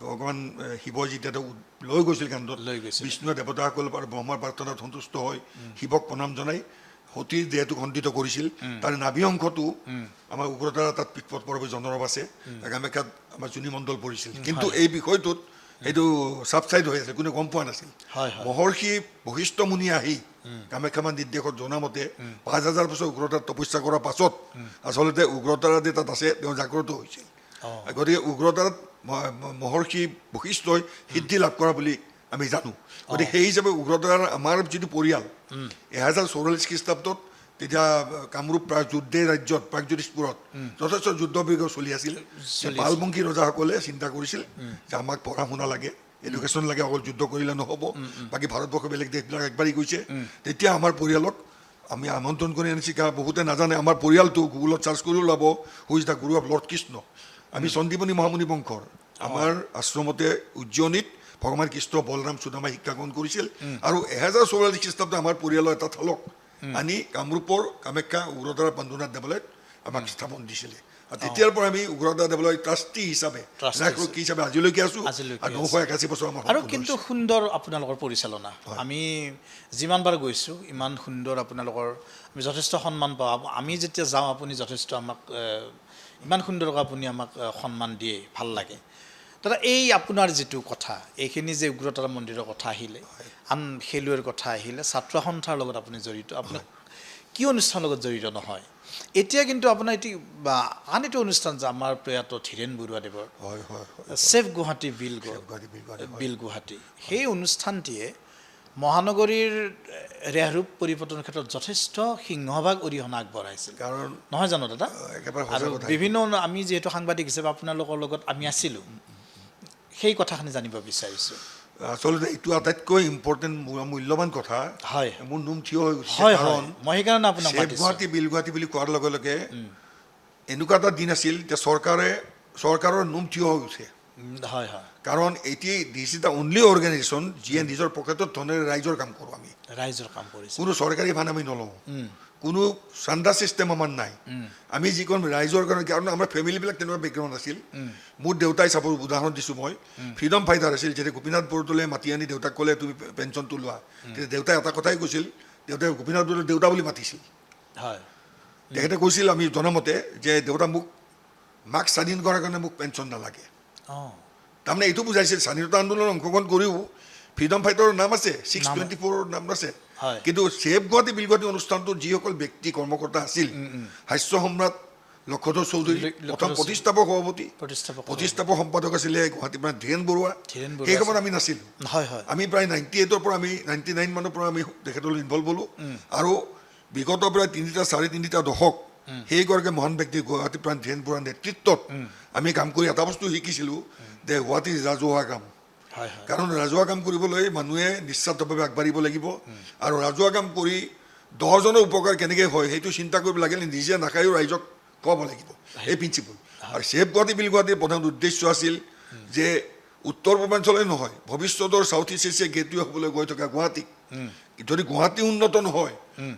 ভগৱান শিৱই যেতিয়া তেওঁক লৈ গৈছিল কান্ধত বিষ্ণুৱে দেৱতাসকল আৰু ব্ৰহ্মাৰ প্ৰাৰ্থনাত সন্তুষ্ট হৈ শিৱক প্ৰণাম জনাই সতীৰ দেহটো খণ্ডিত কৰিছিল তাৰ নাভি অংশটো আমাৰ উগ্ৰতাৰা তাত পীঠপথ পৰৱৰ্তী জনৰৱ আছে কামাখ্যাত আমাৰ জুনি মণ্ডল পৰিছিল কিন্তু এই বিষয়টোত এইটো ছাবচাইড হৈ আছে কোনে গম পোৱা নাছিল মহৰ্ষি বশিষ্ঠ মুনি আহি কামাখ্যামান নিৰ্দেশত জনামতে ৫,০০০ বছৰ উগ্ৰতাৰাত তপস্যা কৰাৰ পাছত আচলতে উগ্ৰতাৰা যে তাত আছে তেওঁ জাগ্ৰত হৈছিল গতিকে উগ্ৰতাৰাত মহৰ্ষি বশিষ্ঠই সিদ্ধি লাভ কৰা বুলি আমি জানো গতিকে সেই হিচাপে উগ্ৰতাৰাৰ আমাৰ যিটো পৰিয়াল ১৯৪৪ খ্ৰীষ্টাব্দত তেতিয়া কামৰূপ যুদ্ধে ৰাজ্যত প্ৰাগজ্যোতিষপুৰত যথেষ্ট যুদ্ধ বিগ্ৰহ চলি আছিল পালবংশী ৰজাসকলে চিন্তা কৰিছিল যে আমাক পঢ়া শুনা লাগে এডুকেশ্যন লাগে অকল যুদ্ধ কৰিলে নহ'ব বাকী ভাৰতবৰ্ষৰ বেলেগ দেশবিলাক আগবাঢ়ি গৈছে তেতিয়া আমাৰ পৰিয়ালক আমি আমন্ত্ৰণ কৰি আনিছোঁ বহুতে নাজানে আমাৰ পৰিয়ালটো গুগলত চাৰ্চ কৰি ওলাব who is the Guru of lord Krishna আমি চন্দীপনী মহামুনি বংশৰ আমাৰ আশ্ৰমতে উজ্জয়িনীত ভগৱান কৃষ্ণ বলৰাম সুদামাই শিক্ষা গ্ৰহণ কৰিছিল আৰু ১৯৪৪ খ্ৰীষ্টাব্দত আমাৰ পৰিয়ালৰ এটা থালক আনি কামৰূপৰ কামাখ্যা উগ্ৰতাৰা বন্ধুনাথ দেৱালয়ত আমাক স্থাপন দিছিলে আৰু তেতিয়াৰ পৰা আমি উগ্ৰতাৰা দেৱালয় ট্ৰাষ্টি হিচাপে আজিলৈকে আছোঁ ৯৮১ বছৰ আমাৰ আৰু কিন্তু সুন্দৰ আপোনালোকৰ পৰিচালনা আমি যিমানবাৰ গৈছোঁ ইমান সুন্দৰ আপোনালোকৰ আমি যথেষ্ট সন্মান পাওঁ আমি যেতিয়া যাওঁ আপুনি যথেষ্ট আমাক ইমান সুন্দৰকৈ আপুনি আমাক সন্মান দিয়ে ভাল লাগে দাদা এই আপোনাৰ যিটো কথা এইখিনি যে উগ্ৰতাৰা মন্দিৰৰ কথা আহিলে আন খেলুৱৈৰ কথা আহিলে ছাত্ৰ সন্থাৰ লগত আপুনি জড়িত আপুনি কি অনুষ্ঠানৰ লগত জড়িত নহয় এতিয়া কিন্তু আপোনাৰ আন এটা অনুষ্ঠান যে আমাৰ প্ৰয়াত ধীৰেন বৰুৱাদেৱৰ ছেভ গুৱাহাটী বিল গুৱাহাটী সেই অনুষ্ঠানটিয়ে মহানগৰীৰ ৰেহৰূপ পৰিৱৰ্তনৰ ক্ষেত্ৰত যথেষ্ট সিংহভাগ অৰিহণা আগবঢ়াইছিল কাৰণ নহয় জানো দাদা আৰু বিভিন্ন আমি যিহেতু সাংবাদিক হিচাপে আপোনালোকৰ লগত আমি আছিলোঁ সেই কথাখিনি জানিব বিচাৰিছোঁ। আচলতে এইটো আটাইতকৈ ইম্পৰ্টেণ্ট মূল্যৱান কথা। হয় মোৰ নোম থিয় হৈ গৈছে হয় কাৰণ মই সেইকাৰণে আপোনাক ছেভ মাতিছোঁ। গুৱাহাটী বিল গুৱাহাটী বুলি কোৱাৰ লগে লগে এনেকুৱা এটা দিন আছিল যে চৰকাৰৰ নোম থিয় হৈ উঠে। হয় হয় কাৰণ এটি this is the only organisation যিয়ে নিজৰ পকেটত ধনেৰে ৰাইজৰ কাম কৰোঁ আমি। ৰাইজৰ কাম কৰিছে। কোনো চৰকাৰী ফাণ্ড আমি নলওঁ, কোনো চান্দা ছিষ্টেম আমাৰ নাই। আমি যিকোনো ৰাইজৰ কাৰণে, কাৰণ আমাৰ ফেমিলিবিলাক তেনেকুৱা বেকগ্ৰাউণ্ড আছিল। মোৰ দেউতাই চাব, উদাহৰণ দিছোঁ মই, ফ্ৰীডম ফাইটাৰ আছিল। যেতিয়া গোপীনাথ বৰদলৈয়ে মাতি আনি দেউতাক ক'লে তুমি পেঞ্চনটো লোৱা, তেতিয়া দেউতাই এটা কথাই কৈছিল, দেউতাই গোপীনাথ বৰদলৈ দেউতা বুলি মাতিছিল। হয় তেখেতে কৈছিল আমি জনামতে যে দেউতা মাক স্বাধীন কৰাৰ কাৰণে মোক পেঞ্চন নালাগে। অঁ তাৰমানে এইটো বুজাইছিল স্বাধীনতা আন্দোলনত অংশগ্ৰহণ কৰিও ফ্ৰীডম ফাইটাৰৰ নাম আছে, 624 নাম আছে। হয় কিন্তু ছেভ গুৱাহাটী বিল গুৱাহাটী অনুষ্ঠানটোত যিসকল ব্যক্তি কৰ্মকৰ্তা আছিল, হাস্য সম্ৰাট লক্ষধৰ চৌধুৰী প্ৰথম প্ৰতিষ্ঠাপক সভাপতি, প্ৰতিষ্ঠাপক সম্পাদক আছিলে গুৱাহাটীৰ পৰা ধীৰেণ বৰুৱা। সেই সময়ত আমি নাছিলোঁ। হয় হয় আমি প্ৰায় 98ৰ পৰা আমি 99 মানৰ পৰা আমি তেখেতলৈ ইনভল্ভ হ'লোঁ। আৰু বিগত প্ৰায় 3-3.5 দশক সেইগৰাকী মহান ব্যক্তি গুৱাহাটীৰ পৰা ধীৰেণ বৰুৱাৰ নেতৃত্বত আমি কাম কৰি এটা বস্তু শিকিছিলোঁ যে হোৱাট ইজ ৰাজহুৱা কাম। হয় হয় কাৰণ ৰাজহুৱা কাম কৰিবলৈ মানুহে নিস্বাৰ্থভাৱে আগবাঢ়িব লাগিব। আৰু ৰাজহুৱা কাম কৰি 10জনৰ উপকাৰ কেনেকৈ হয় সেইটো চিন্তা কৰিব লাগিলে নিজে নাখায়ো ৰাইজক খুৱাব লাগিব, এই প্ৰিন্সিপল। আৰু ছেভ গুৱাহাটী বিল গুৱাহাটীৰ প্ৰধান উদ্দেশ্য আছিল যে উত্তৰ পূৰ্বাঞ্চলেই নহয়, ভৱিষ্যতৰ চাউথ ইষ্ট এছিয়া গেটৱে হ'বলৈ গৈ থকা গুৱাহাটীক যদি গুৱাহাটী উন্নত নহয়,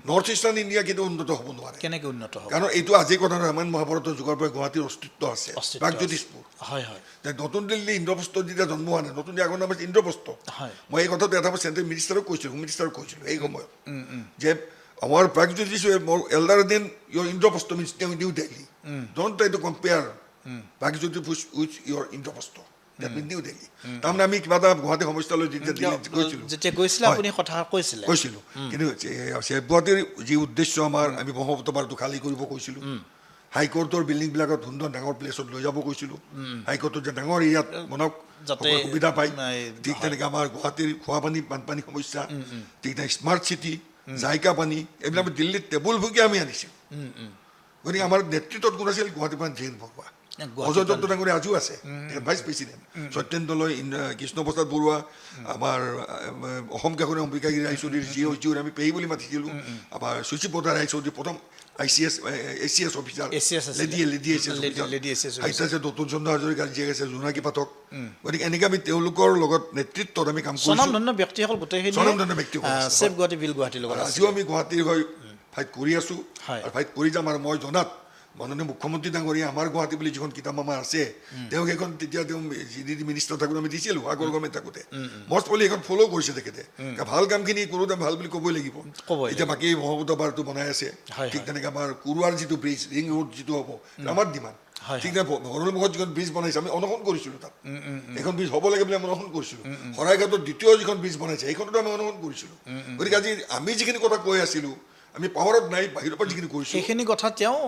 নৰ্থ ইষ্টাৰ্ণ ইণ্ডিয়া কিন্তু উন্নত হ'ব নোৱাৰে। কেনেকৈ উন্নত হ'ব? কাৰণ এইটো আজিৰ কথা ৰামায়ণ মহাভাৰতৰ যুগৰ পৰা গুৱাহাটীৰ অস্তিত্ব আছে, প্ৰাগজ্যোতিষপুৰ। হয় হয় নতুন দিল্লী ইন্দ্ৰপ্ৰস্থ যেতিয়া জন্ম হোৱা নাই, নতুন দিল্লী আগৰ নাম আছিল ইন্দ্ৰপ্ৰস্থ। হয় মই এই কথাটো এটা চেণ্ট্ৰেল মিনিষ্টাৰক কৈছিলোঁ, হোম মিনিষ্টাৰক কৈছিলোঁ এই সময়ত যে আমাৰ Pragjyotish more elder than your Indraprastha means new Delhi. Don't try to compare Pragjyotish with your Indraprastha, that means new Delhi. তাৰমানে আমি কিবা এটা গুৱাহাটী সমস্যালৈ যেতিয়া গৈছিলে আপুনি কথা কৈছিলোঁ। কিন্তু ছেভ গুৱাহাটীৰ যি উদ্দেশ্য আমাৰ, আমি ব্ৰহ্মপুত্ৰ পাৰটো খালী কৰিব কৈছিলোঁ, হাইকোৰ্টৰ বিল্ডিংবিলাকত সুন্দৰ ডাঙৰ প্লেচত লৈ যাব কৈছিলোঁ, হাইকোৰ্টত যে ডাঙৰ এৰিয়াত বনাওক যাতে সুবিধা পায়। ঠিক তেনেকৈ আমাৰ গুৱাহাটীৰ খোৱাপানী বানপানী সমস্যা, ঠিক তেনেকৈ স্মাৰ্ট চিটি, জাইকা পানী, এইবিলাক দিল্লীত টেবুল ভুগি আমি আনিছিলোঁ। গতিকে আমাৰ নেতৃত্বত কোন আছিল? গুৱাহাটীৰ পৰা ধীৰেণ বৰুৱা। অজয় দত্ত ডাঙৰীয়া আজিও আছে, ভাইচ প্ৰেচিডেণ্ট। সত্যেন্দ্ৰলৈ কৃষ্ণপ্ৰসাদ বৰুৱা, আমাৰ অসম কাষৰীয়া অম্বিকাগিৰি ৰায়চৌধুৰীৰ জিঅ' আমি পেহী বুলি মাতিছিলোঁ। আমাৰ সুচিপ্ৰতা ৰায়চৌধুৰী প্ৰথম ACS officer, lady ACS officer, Dattan Chandra হাজৰিকাৰ জীয়েক আছে জোনাকী পাঠক। গতিকে এনেকৈ আমি তেওঁলোকৰ লগত নেতৃত্বত আমি কাম কৰিছোঁ। স্বনামধন্য ব্যক্তিসকল গোটেইখিনি স্বনামধন্য ব্যক্তিসকল ছেভ গুৱাহাটী বিল গুৱাহাটীৰ লগত আজিও আমি গুৱাহাটীৰ হৈ ফাইট কৰি আছোঁ আৰু ফাইট কৰি যাম। আৰু মই জনাত মাননীয় মুখ্যমন্ত্ৰী ডাঙৰীয়া আমাৰ গুৱাহাটী বুলি যিখন কিতাপ আমাৰ আছে, তেওঁ সেইখন তেতিয়া তেওঁ GDD মিনিষ্টাৰ থাকোঁতে আমি দিছিলোঁ, আগৰ গভৰ্ণমেণ্ট থাকোঁতে। মষ্ট পলি সেইখন ফ'ল' কৰিছে তেখেতে। ভাল কামখিনি কৰোঁতে ভাল বুলি ক'বই লাগিব। এতিয়া বাকী ব্ৰহ্মপুত্ৰ পাৰটো বনাই আছে, ঠিক তেনেকৈ আমাৰ কুৰুৱাৰ যিটো ব্ৰিজ, ৰিং ৰোড যিটো হ'ব, আমাৰ ডিমাণ্ড। ঠিক তেনেকৈ ভৰলুমুখত যিখন ব্ৰিজ বনাইছে আমি অনশন কৰিছিলোঁ তাত, এইখন ব্ৰিজ হ'ব লাগে বুলি আমি অনশন কৰিছিলোঁ। শৰাইঘাটৰ দ্বিতীয় যিখন ব্ৰিজ বনাইছে সেইখনতো আমি অনশন কৰিছিলোঁ। গতিকে আজি আমি যিখিনি কথা কৈ আছিলোঁ, আমি পাৱাৰত নাই, বাহিৰৰ পৰা যিখিনি কৰিছোঁ সেইখিনি কথা তেওঁ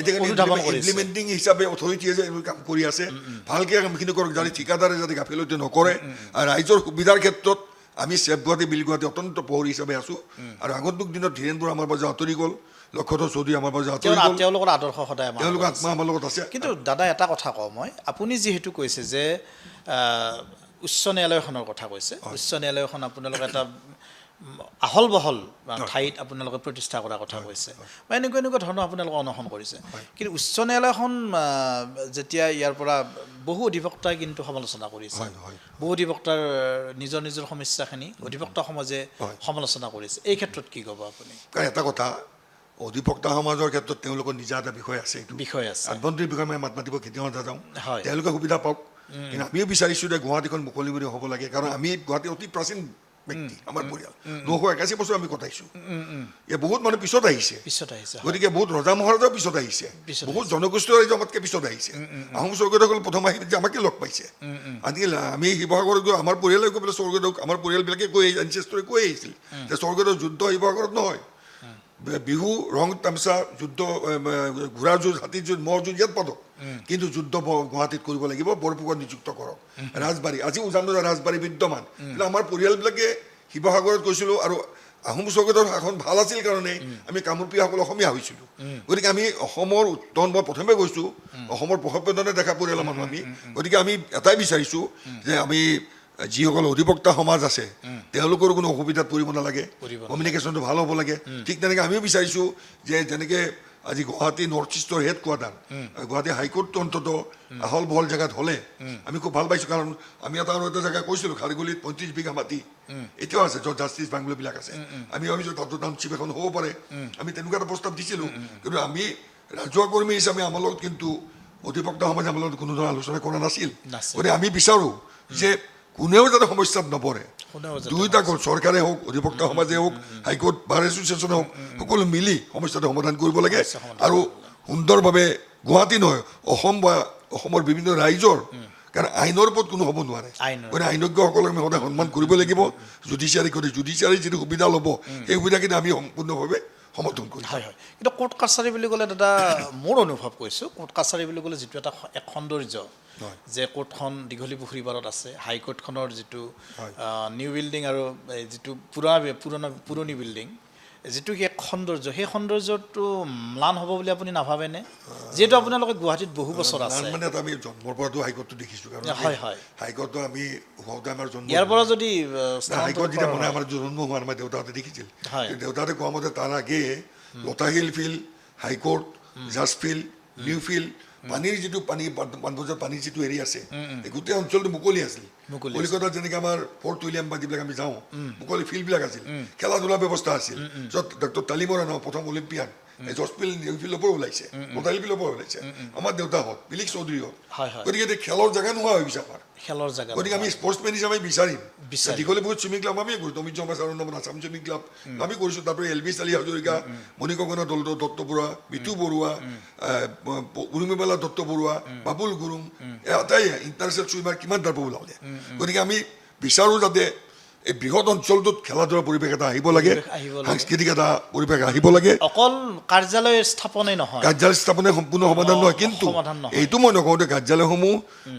ইমপ্লিমেণ্টিং হিচাপে অথৰিটিয়ে যে কাম কৰি আছে, ভালকৈ কামখিনি কৰক, যাতে ঠিকাদাৰে যাতে গাফিলতি নকৰে। আৰু ৰাইজৰ সুবিধাৰ ক্ষেত্ৰত আমি ছেভ গুৱাহাটী বিল গুৱাহাটী অত্যন্ত প্ৰহৰী হিচাপে আছোঁ। আৰু আগন্তুক দিনত ধীৰেণ বৰুৱা আমাৰ পৰা আঁতৰি গ'ল, লক্ষধৰ চৌধুৰী আমাৰ পৰা আঁতৰি গ'ল, তেওঁলোকৰ আদৰ্শ সদায় তেওঁলোকৰ আত্মা আমাৰ লগত আছে। কিন্তু দাদা এটা কথা কওঁ মই, আপুনি যিহেতু কৈছে যে উচ্চ ন্যায়ালয়খনৰ কথা কৈছে, উচ্চ ন্যায়ালয়খন আপোনালোকে এটা আহল বহল ঠাইত আপোনালোকে প্ৰতিষ্ঠা কৰাৰ কথা কৈছে, বা এনেকুৱা ধৰণৰ আপোনালোকে অনশন কৰিছে। কিন্তু উচ্চ ন্যায়ালয়খন যেতিয়া ইয়াৰ পৰা বহু অধিবক্তাই কিন্তু সমালোচনা কৰিছে, বহু অধিবক্তাৰ নিজৰ সমস্যাখিনি অধিবক্তা সমাজে সমালোচনা কৰিছে, এই ক্ষেত্ৰত কি ক'ব আপুনি? কাৰণ এটা কথা, অধিবক্তা সমাজৰ ক্ষেত্ৰত তেওঁলোকৰ নিজা এটা বিষয় আছে, এইটো বিষয় আছে। আভ্যন্তৰীণ বিষয়ে মই মাত মাতিব কেতিয়াও নাযাওঁ, তেওঁলোকে সুবিধা পাওক। কিন্তু আমিও বিচাৰিছোঁ যে গুৱাহাটীখন মুকলি কৰি হ'ব লাগে। কাৰণ আমি গুৱাহাটী অতি প্ৰাচীন ব্যক্তি, আমাৰ পৰিয়াল 981 বছৰ আমি কটাইছোঁ। ইয়াত বহুত মানুহ পিছত আহিছে, গতিকে বহুত ৰজা মহাৰজাও পিছত আহিছে, বহুত জনগোষ্ঠীয় ৰাইজ আমাতকৈ পিছত আহিছে। আহোম স্বৰ্গদেউসকল প্ৰথম আহি আমাকে লগ পাইছে। আজিকালি আমি শিৱসাগৰত গৈ আমাৰ পৰিয়ালে গৈ পেলাই স্বৰ্গদেউক আমাৰ পৰিয়ালবিলাকে কৈ এনচেষ্টৰে কৈ আহিছিল যে স্বৰ্গদেউৰ যুদ্ধ শিৱসাগৰত নহয়, বিহু ৰং তামচা যুদ্ধ, ঘোঁৰাৰ যুঁজ, হাতীৰ যুঁজ, ম'হ যুঁজ ইয়াত পাতক, কিন্তু যুদ্ধ গুৱাহাটীত কৰিব লাগিব, বৰপুখুৰত নিযুক্ত কৰক। ৰাজবাৰী আজি উজান বজাৰ ৰাজবাৰী বিদ্যমান, কিন্তু আমাৰ পৰিয়ালবিলাকে শিৱসাগৰত গৈছিলোঁ। আৰু আহোম স্বৰ্গদেউৰ শাসন ভাল আছিল কাৰণে আমি কামৰূপীয়াসকল অসমীয়া হৈছিলোঁ গতিকে আমি অসমৰ উত্তৰণ মই প্ৰথমে কৈছোঁ অসমৰ প্ৰসৱবেদনে দেখা পৰিয়ালৰ মানুহ আমি গতিকে আমি এটাই বিচাৰিছোঁ যে আমি যিসকল অধিবক্তা সমাজ আছে তেওঁলোকৰ কোনো অসুবিধাত পৰিব নালাগে কমিউনিকেশ্যনটো ভাল হ'ব লাগে ঠিক তেনেকৈ আমিও বিচাৰিছোঁ যে যেনেকৈ আজি গুৱাহাটী নৰ্থ ইষ্টৰ হেড কোৱাৰ্টাৰ গুৱাহাটী হাইকোৰ্টটো অন্ততঃ আহল বহল জেগাত হ'লে আমি খুব ভাল পাইছোঁ কাৰণ আমি এটা আৰু এটা জেগা কৈছিলোঁ খাৰগুলিত ৩৫ বিঘা মাটি এতিয়াও আছে য'ত জাষ্টিছ বাংলোবিলাক আছে আমি ভাবিছোঁ তাতো টাউনশ্বিপ এখন হ'ব পাৰে আমি তেনেকুৱা এটা প্ৰস্তাৱ দিছিলোঁ কিন্তু আমি ৰাজহুৱা কৰ্মী হিচাপে আমাৰ লগত কিন্তু অধিবক্তা সমাজে আমাৰ লগত কোনো ধৰণৰ আলোচনা কৰা নাছিল গতিকে আমি বিচাৰোঁ যে কোনেও যাতে সমস্যাত নপৰে দুয়োটা চৰকাৰে হওক অধিবক্তা সমাজে হওক হাইকোৰ্ট বাৰ এছ'চিয়েশ্যনে হওক সকলো মিলি সমস্যাটো সমাধান কৰিব লাগে আৰু সুন্দৰভাৱে গুৱাহাটী নহয় অসম বা অসমৰ বিভিন্ন ৰাইজৰ কাৰণ আইনৰ ওপৰত কোনো হ'ব নোৱাৰে গতিকে আইনজ্ঞসকলক আমি সদায় সন্মান কৰিব লাগিব জুডিচিয়াৰী যিটো সুবিধা ল'ব সেই সুবিধাখিনি আমি সম্পূৰ্ণভাৱে সমৰ্থন কৰিম হয় হয় কিন্তু কোৰ্ট কাছাৰী বুলি ক'লে দাদা মোৰ অনুভৱ কৰিছোঁ কোৰ্ট কাছাৰী বুলি ক'লে যিটো এটা এক সৌন্দৰ্য যে কোৰ্টখন দীঘলী পুখুৰী পাৰত আছে হাইকোৰ্টখনৰ যিটো নিউ বিল্ডিং আৰু যিটো পুৰণি বিল্ডিং যিটো এক সৌন্দৰ্য সেই সৌন্দৰ্যটো ম্লান হ'ব বুলি আপুনি নাভাবেনে যিহেতু আপোনালোকে গুৱাহাটীত বহু বছৰ আছে মানে আমি জন্মৰ পৰাতো হাইকোৰ্টটো দেখিছোঁ কাৰণ হয় হয় হাইকোৰ্টটো আমি হওঁতে আমাৰ জন্ম ইয়াৰ পৰা যদি হাইকোৰ্ট যেতিয়া বনাই আমাৰ জন্ম হোৱা আমাৰ দেউতাহঁতে দেখিছিল দেউতাহঁতে কোৱা মতে তাৰ আগেয়ে লতাশিল ফিল্ড হাইকোৰ্ট জাজ ফিল্ড নিউ ফিল্ড পানীৰ যিটো পাণবজাৰ পানীৰ যিটো এৰি আছে এই গোটেই অঞ্চলটো মুকলি আছিল কলিকতাত যেনেকৈ আমাৰ ফৰ্ট উইলিয়াম বা যিবিলাক আমি যাওঁ মুকলি ফিল্ডবিলাক আছিল খেলা ধূলাৰ ব্যৱস্থা আছিল য'ত ডক্টৰ তালিমৰা নাও প্ৰথম অলিম্পিয়ান জজফিল নিউ ফিল্ডৰ পৰা ওলাইছে লতাশিল ফিল্ডৰ পৰা ওলাইছে আমাৰ দেউতাহঁত পিলিক চৌধুৰীহঁত গতিকে এতিয়া খেলৰ জেগা নোহোৱা হৈ গৈছে আমাৰ খেলৰ জেগা গতিকে আমি স্পৰ্টছমেন হিচাপে বিচাৰিম দীঘলী পুখুৰীত চুইমিং ক্লাব আমি কৰিছোঁ অমিত শৰ্মা ছাৰৰ নামত আছাম চুইমিং ক্লাব আমি কৰিছোঁ তাৰপৰা এল বি চালি হাজৰিকা মণিকগনা দত্ত বৰুৱা বিতু বৰুৱা উৰ্মিমালা দত্ত বৰুৱা বাবুল গুৰুং এটাই ইণ্টাৰনেশ্যনেল চুইমাৰ কিমান তাৰ পৰা ওলালে গতিকে আমি বিচাৰোঁ যাতে এই বৃহৎ অঞ্চলটোত খেলা ধূলাৰ পৰিৱেশ এটা আহিব লাগে সাংস্কৃতিক এটা পৰিৱেশ আহিব লাগে অকল কাৰ্যালয় স্থাপনেই নহয় কাৰ্যালয় স্থাপনে সম্পূৰ্ণ সমাধান নহয় কিন্তু এইটো মই নকওঁ যে কাৰ্যালয়সমূহ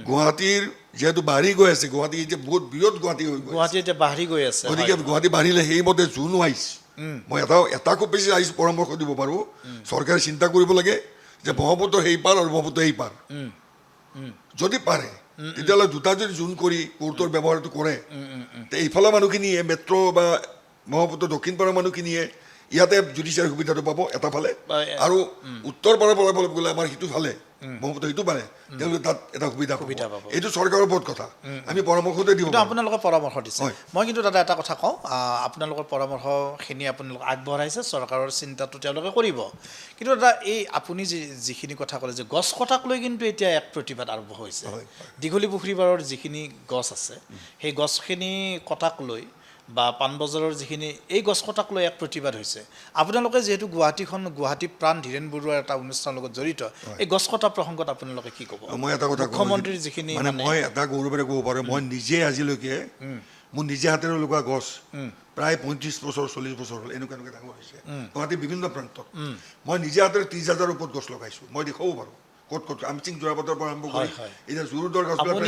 গুৱাহাটীৰ যিহেতু বাঢ়ি গৈ আছে গুৱাহাটী এতিয়া বহুত বৃহৎ গুৱাহাটী হৈ গুৱাহাটী এতিয়া বাঢ়ি গৈ আছে গতিকে গুৱাহাটী বাঢ়িলে সেইমতে জোন ৱাইজ মই এটা খুব বেছি পৰামৰ্শ দিব পাৰোঁ চৰকাৰে চিন্তা কৰিব লাগে যে ব্ৰহ্মপুত্ৰ সেই পাৰ আৰু ব্ৰহ্মপুত্ৰ এই পাৰ যদি পাৰে তেতিয়াহ'লে দুটা যদি জোন কৰি কোৰ্টৰ ব্যৱহাৰটো কৰে তে এইফালৰ মানুহখিনিয়ে মেট্ৰ' বা ব্ৰহ্মপুত্ৰ দক্ষিণ পাৰৰ মানুহখিনিয়ে ইয়াতে জুডিচিয়াৰী সুবিধাটো পাব এটা ফালে আৰু উত্তৰ পাৰৰ পৰা গ'লে আমাৰ সিটো ফালে ব্ৰহ্মপুত্ৰ সিটো পাৰে তেওঁলোকে তাত এটা সুবিধা পাব এইটো চৰকাৰৰ ওপৰত কথা আমি পৰামৰ্শতে দিব আপোনালোকে পৰামৰ্শ দিছে মই কিন্তু দাদা এটা কথা কওঁ আপোনালোকৰ পৰামৰ্শখিনি আপোনালোকে আগবঢ়াইছে চৰকাৰৰ চিন্তাটো তেওঁলোকে কৰিব কিন্তু দাদা এই আপুনি যিখিনি কথা ক'লে যে গছ কটাক লৈ কিন্তু এতিয়া এক প্ৰতিবাদ আৰম্ভ হৈছে দীঘলী পুখুৰী পাৰৰ যিখিনি গছ আছে সেই গছখিনি কটাক লৈ বা পাণবজাৰৰ যিখিনি এই গছ কটাক লৈ এক প্ৰতিবাদ হৈছে আপোনালোকে যিহেতু গুৱাহাটী প্ৰাণ ধীৰেন বৰুৱাৰ এটা অনুষ্ঠানৰ লগত জড়িত এই গছ কটা প্ৰসংগত আপোনালোকে কি ক'ব মই এটা কথা মুখ্যমন্ত্ৰীৰ যিখিনি মানে মই এটা গৌৰৱেৰে ক'ব পাৰোঁ মই নিজে আজিলৈকে মোৰ নিজে হাতেৰে লগোৱা গছ প্ৰায় ৩৫ বছৰ ৪০ বছৰ হ'ল এনেকুৱা ডাঙৰ হৈছে গুৱাহাটীৰ বিভিন্ন প্ৰান্তত মই নিজে হাতেৰে ৩০,০০০ ওপৰত গছ লগাইছোঁ মই দেখুৱাব পাৰোঁ ক'ত আমচিং যোৰাবাটৰ পৰা আৰম্ভ কৰি এতিয়া জুৰুডৰ গছবিলাক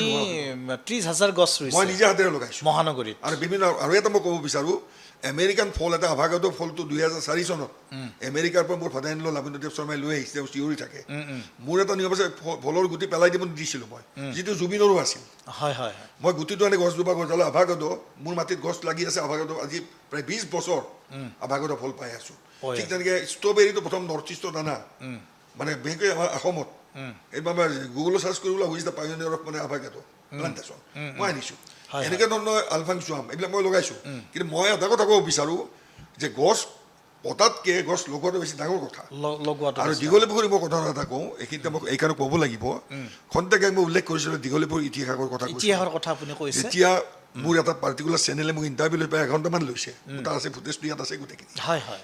৩০,০০০ গছ ৰুইছে মই নিজে হাতেৰে লগাইছোঁ মহানগৰীত আৰু বিভিন্ন আৰু এটা মই ক'ব বিচাৰোঁ আমেৰিকান ফল এটা আভাগাডো ফলটো ২০০৪ চনত আমেৰিকাৰ পৰা মোৰ ফাদাৰ ইন ল লাভেন্দ্ৰদেৱ শৰ্মাই লৈ আহিছে তেওঁ চিঞৰি থাকে মোৰ এটা নিয়ম আছে ফলৰ গুটি পেলাই দিব দিছিলোঁ মই যিটো জুবিনৰো আছিল মই গুটিটো আনি গছজোপা গজালোঁ আভাগাডো মোৰ মাটিত গছ লাগি আছে আভাগাডো আজি প্ৰায় ২০ বছৰ আভাগাডো ফল পাই আছোঁ ঠিক তেনেকৈ ষ্ট্ৰবেৰীটো প্ৰথম নৰ্থ ইষ্টত আনা মানে বিশেষকৈ আমাৰ অসমত এইবাৰ গুগলত চাৰ্চ কৰিবলৈ হুইজ দ্য পাইঅনিয়াৰ অফ মানে আভাগাডো প্লাণ্টেশ্যন মই আনিছোঁ এনেকৈ ধৰণৰ আলফাংচুৱাম এইবিলাক মই লগাইছোঁ কিন্তু মই এটা কথা ক'ব বিচাৰোঁ যে গছ পতাতকৈ গছ লগোৱাটো বেছি ডাঙৰ কথা আৰু দীঘলী পুখুৰী মই কথা এটা কওঁ এইখিনিতে মই এইকাৰণে ক'ব লাগিব খন্তেকে মই উল্লেখ কৰিছিলোঁ দীঘলী পুখুৰী ইতিহাসৰ কথা আপুনি কৈছে যেতিয়া মোৰ এটা পাৰ্টিকুলাৰ চেনেলে মোক ইণ্টাৰভিউ লৈ প্ৰায় এঘণ্টামান লৈছে তাত আছে ফুটেজটো ইয়াত আছে গোটেইখিনি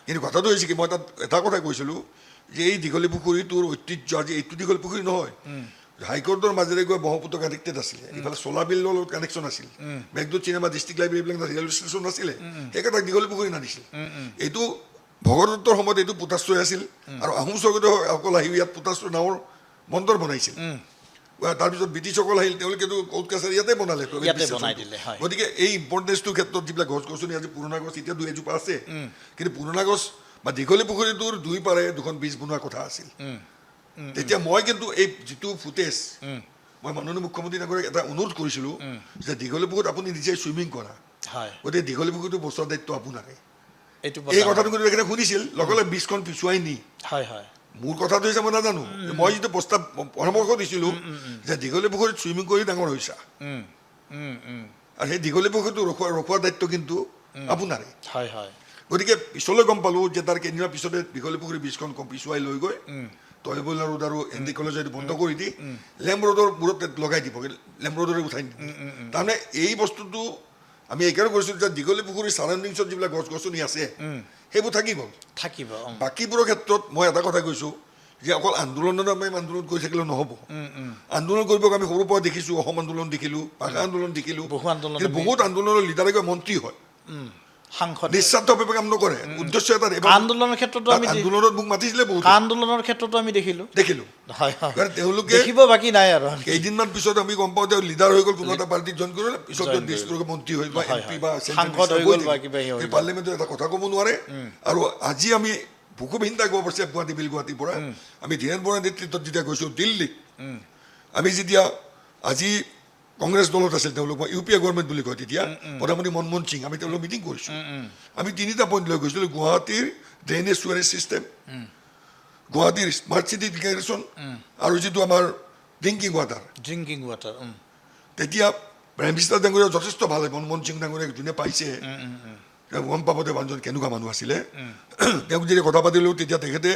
কিন্তু কথাটো হৈছে কি মই তাত এটা কথা কৈছিলোঁ যে এই দীঘলী পুখুৰীটোৰ ঐতিহ্য আজি এইটো দীঘলী পুখুৰী নহয় হাইকোৰ্টৰ মাজেৰে গৈ ব্ৰহ্মপুত্ৰ কানেক্টেড আছিলে ইফালে চলাবিলৰ লগত কানেকশ্যন আছিল মেঘদূত চিনেমা ডিষ্ট্ৰিক্ট লাইব্ৰেৰী এইবিলাক ৰেলৱে ষ্টেচন নাছিলে সেইকেইটাক দীঘলী পুখুৰী নানিছিল এইটো ভগদত্তৰ সময়ত এইটো পোতাশ্ৰয় আছিল আৰু আহোম স্বৰ্গদেউসকল আহি ইয়াত পোতাশ্ৰয় নাৱৰ বন্দৰ বনাইছিল তাৰপিছত ব্ৰিটিছসকল আহিল, তেওঁলোকেতো কোৰ্ট কাছাৰী ইয়াতে বনালে ইয়াতে বনাই দিলে, হয়। গতিকে এই ইম্পৰ্টেঞ্চটোৰ ক্ষেত্ৰত যিবিলাক গছ গছনি আজি পুৰণা গছ এতিয়া 2-এজোপা আছে, কিন্তু পুৰণা গছ বা দীঘলী পুখুৰীটোৰ দুই পাৰে দুখন ব্ৰিজ বনোৱাৰ কথা আছিল। তেতিয়া মই কিন্তু এই যিটো ফুটেজ মই মাননীয় মুখ্যমন্ত্ৰী ডাঙৰীয়াক এটা অনুৰোধ কৰিছিলোঁ যে দীঘলী পুখুৰীত আপুনি নিজে চুইমিং কৰা, গতিকে দীঘলী পুখুৰীটো বচোৱাৰ দায়িত্ব আপোনাৰে। এই কথাটো কিন্তু তেখেতে শুনিছিল, লগে লগে ব্ৰিজখন পিছুৱাই নি। মোৰ কথাটো হৈছে মই নাজানো, মই যিটো প্ৰস্তাৱ পৰামৰ্শ দিছিলোঁ যে দীঘলী পুখুৰীত চুইমিং কৰি ডাঙৰ হৈছা, আৰু সেই দীঘলী পুখুৰীটো ৰখোৱাৰ দায়িত্ব কিন্তু আপোনাৰে। গতিকে পিছলৈ গম পালোঁ যে তাৰ কেইদিনমান পিছতে দীঘলী পুখুৰী ব্ৰিজখন পিছুৱাই লৈ গৈ তহিবুল্লা ৰোড আৰু এন ডি কলেজ বন্ধ কৰি দি লেম্প ৰোডৰ মূৰত লগাই দিব, লেম্প ৰোডৰে উঠাই নিদিয়ে। তাৰমানে এই বস্তুটো আমি এইকাৰণে কৰিছিলোঁ যে দীঘলী পুখুৰীৰ ছাৰাউণ্ডিংছত যিবিলাক গছ গছনি আছে সেইবোৰ থাকিব। বাকীবোৰৰ ক্ষেত্ৰত মই এটা কথা কৈছোঁ যে অকল আন্দোলনত আমি আন্দোলন কৰি থাকিলেও নহ'ব। আন্দোলন কৰিব আমি সৰুৰ পৰা দেখিছোঁ, অসম আন্দোলন দেখিলোঁ, ভাষা আন্দোলন দেখিলোঁ, কিন্তু বহুত আন্দোলনৰ লিডাৰে গৈ মন্ত্ৰী হয়, নিস্বাৰ্থভাৱে কাম নকৰে, উদ্দেশ্য এটা। আন্দোলনৰ ক্ষেত্ৰতো আমি আন্দোলনত মোক মাতিছিলে বহুত, আন্দোলনৰ ক্ষেত্ৰতো আমি দেখিলোঁ। তেওঁলোকে দেখিব বাকী নাই আৰু কেইদিনমান পিছত আমি গম পাওঁ যে লিডাৰ হৈ গ'ল, কোনো এটা পাৰ্টিত জইন কৰিলে, পিছত ডিষ্ট্ৰিক্টৰ মন্ত্ৰী হৈ বা MP বা পাৰ্লিমেণ্টত এটা কথা ক'ব নোৱাৰে। আৰু আজি আমি ভুকুভিন্তা ক'ব পাৰিছে গুৱাহাটীৰ পৰা আমি ধীৰেন বৰাৰ নেতৃত্বত যেতিয়া গৈছোঁ দিল্লীত, আমি যেতিয়া আজি কংগ্ৰেছ দলত আছিল তেওঁলোক, UPA গভৰ্ণমেণ্ট বুলি কয় তেতিয়া, প্ৰধানমন্ত্ৰী মনমোহন সিং, আমি তেওঁলোক মিটিং কৰিছোঁ। আমি 3টা পইণ্ট লৈ গৈছিলোঁ, গুৱাহাটীৰ ড্ৰেইনেজ চুৱেৰেজ ছিষ্টেম, গুৱাহাটীৰ স্মাৰ্ট চিটি ডিক্লেৰেশ্যন, আৰু যিটো আমাৰ ড্ৰিংকিং ৱাটাৰ। তেতিয়া প্ৰাইম মিনিষ্টাৰ ডাঙৰীয়া যথেষ্ট ভাল হয়, মনমোহন সিং ডাঙৰীয়াক যোনে পাইছে গম পাব তেওঁ মানুহজন কেনেকুৱা মানুহ আছিলে। তেওঁক যেতিয়া কথা পাতিলোঁ তেতিয়া তেখেতে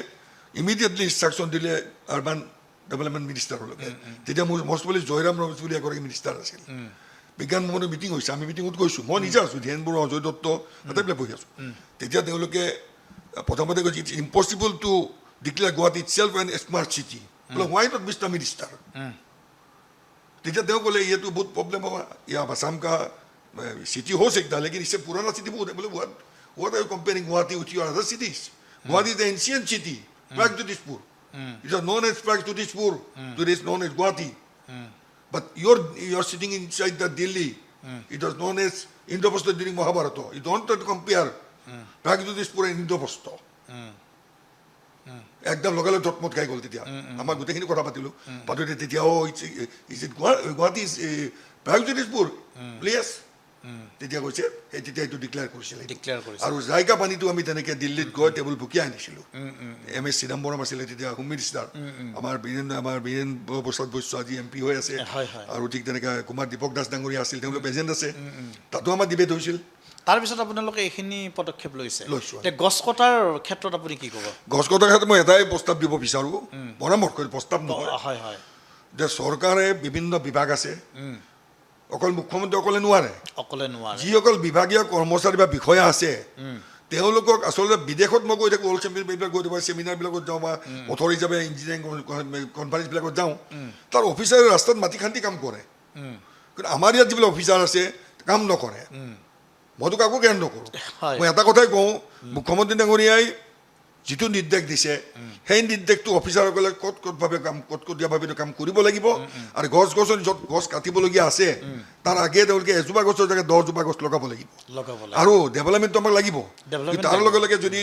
ইমিডিয়েটলি ইনষ্ট্ৰাকশ্যন দিলে আৰ্বান ডেভেলপমেণ্ট মিনিষ্টাৰলৈকে। তেতিয়া মোৰ মষ্ট বুলি জয়ৰাম ৰমেশ বুলি এগৰাকী মিনিষ্টাৰ আছিল। বিজ্ঞান ভৱনত মিটিং হৈছে, আমি মিটিঙত গৈছোঁ, মই নিজে আছোঁ, ধীৰেন বৰুৱা, অজয় দত্ত, আটাইবিলাক বহি আছোঁ। তেতিয়া তেওঁলোকে প্ৰথমতে কৈছে it's impossible to declare Guwahati itself an smart city, বোলে হোৱাই নট মিষ্টাৰ মিনিষ্টাৰ। তেতিয়া তেওঁ ক'লে ये तो बहुत प्रॉब्लम हुआ, यहाँ असम का सिटी हो सकता है लेकिन इससे पुराना सिटी बहुत है। बोले what are you comparing Guwahati with your other cities? Guwahati is the ancient city, Pragjyotispur. It was known as Pragjyotispur, today it's known as Guwahati. But you're sitting inside the Delhi, it was known as Indraprastha during Mahabharata. You don't have to compare Pragjyotispur and Indraprastha. একদম লগালগ ধটমট খাই গ'ল। তেতিয়া আমাৰ গোটেইখিনি কথা পাতিলোঁ, পাতোঁতে তেতিয়াও গুৱাহাটী প্ৰাগজ্যোতিষপুৰ প্লেছ, তেতিয়া কৈছে সেই তেতিয়া এইটো ডিক্লেয়াৰ কৰিছিলে। আৰু জাইকা পানীটো আমি তেনেকৈ দিল্লীত গৈ টেবুল ভুকিয়াই আনিছিলোঁ। MS চিদাম্বৰম আছিলে তেতিয়া হোম মিনিষ্টাৰ, আমাৰ বীৰেন প্ৰসাদ বৈশ্য আজি MP হৈ আছে, আৰু ঠিক তেনেকৈ কুমাৰ দীপক দাস ডাঙৰীয়া আছিল, তেওঁলোক প্ৰেজেণ্ট আছে, তাতো আমাৰ ডিবেট হৈছিল। তাৰপিছত আপোনালোকে এইখিনি পদক্ষেপ লৈছোঁ। গছ কটাৰ ক্ষেত্ৰত আপুনি কি ক'ব? গছ কটাৰ ক্ষেত্ৰত মই এটাই প্ৰস্তাৱ দিব বিচাৰোঁ, পৰামৰ্শ কৰি, প্ৰস্তাৱ নহয়, যে চৰকাৰে বিভিন্ন বিভাগ আছে, অকল মুখ্যমন্ত্ৰী অকলে নোৱাৰে। যিসকল বিভাগীয় কৰ্মচাৰী বা বিষয়া আছে তেওঁলোকক আচলতে বিদেশত মই গৈ থাকোঁ, ৱৰ্ল্ড চেম্পিয়নবিলাক গৈ থাকোঁ, চেমিনাৰবিলাকত যাওঁ বা অথৰ হিচাপে ইঞ্জিনিয়াৰিং কনফাৰেঞ্চবিলাকত যাওঁ, তাৰ অফিচাৰে ৰাস্তাত মাটি খান্দি কাম কৰে, কিন্তু আমাৰ ইয়াত যিবিলাক অফিচাৰ আছে কাম নকৰে। মইতো কাকো জ্ঞান নকৰোঁ, মই এটা কথাই কওঁ, মুখ্যমন্ত্ৰী ডাঙৰীয়াই যিটো নিৰ্দেশ দিছে সেই নিৰ্দেশটো অফিচাৰসকলে কটকটীয়াভাৱে কাম কৰিব লাগিব। আৰু গছ গছনি য'ত গছ কাটিবলগীয়া আছে তাৰ আগে তেওঁলোকে এজোপা গছৰ জেগাত 10জোপা গছ লগাব লাগিব। আৰু ডেভেলপমেণ্টটো আমাক লাগিব, তাৰ লগে লগে যদি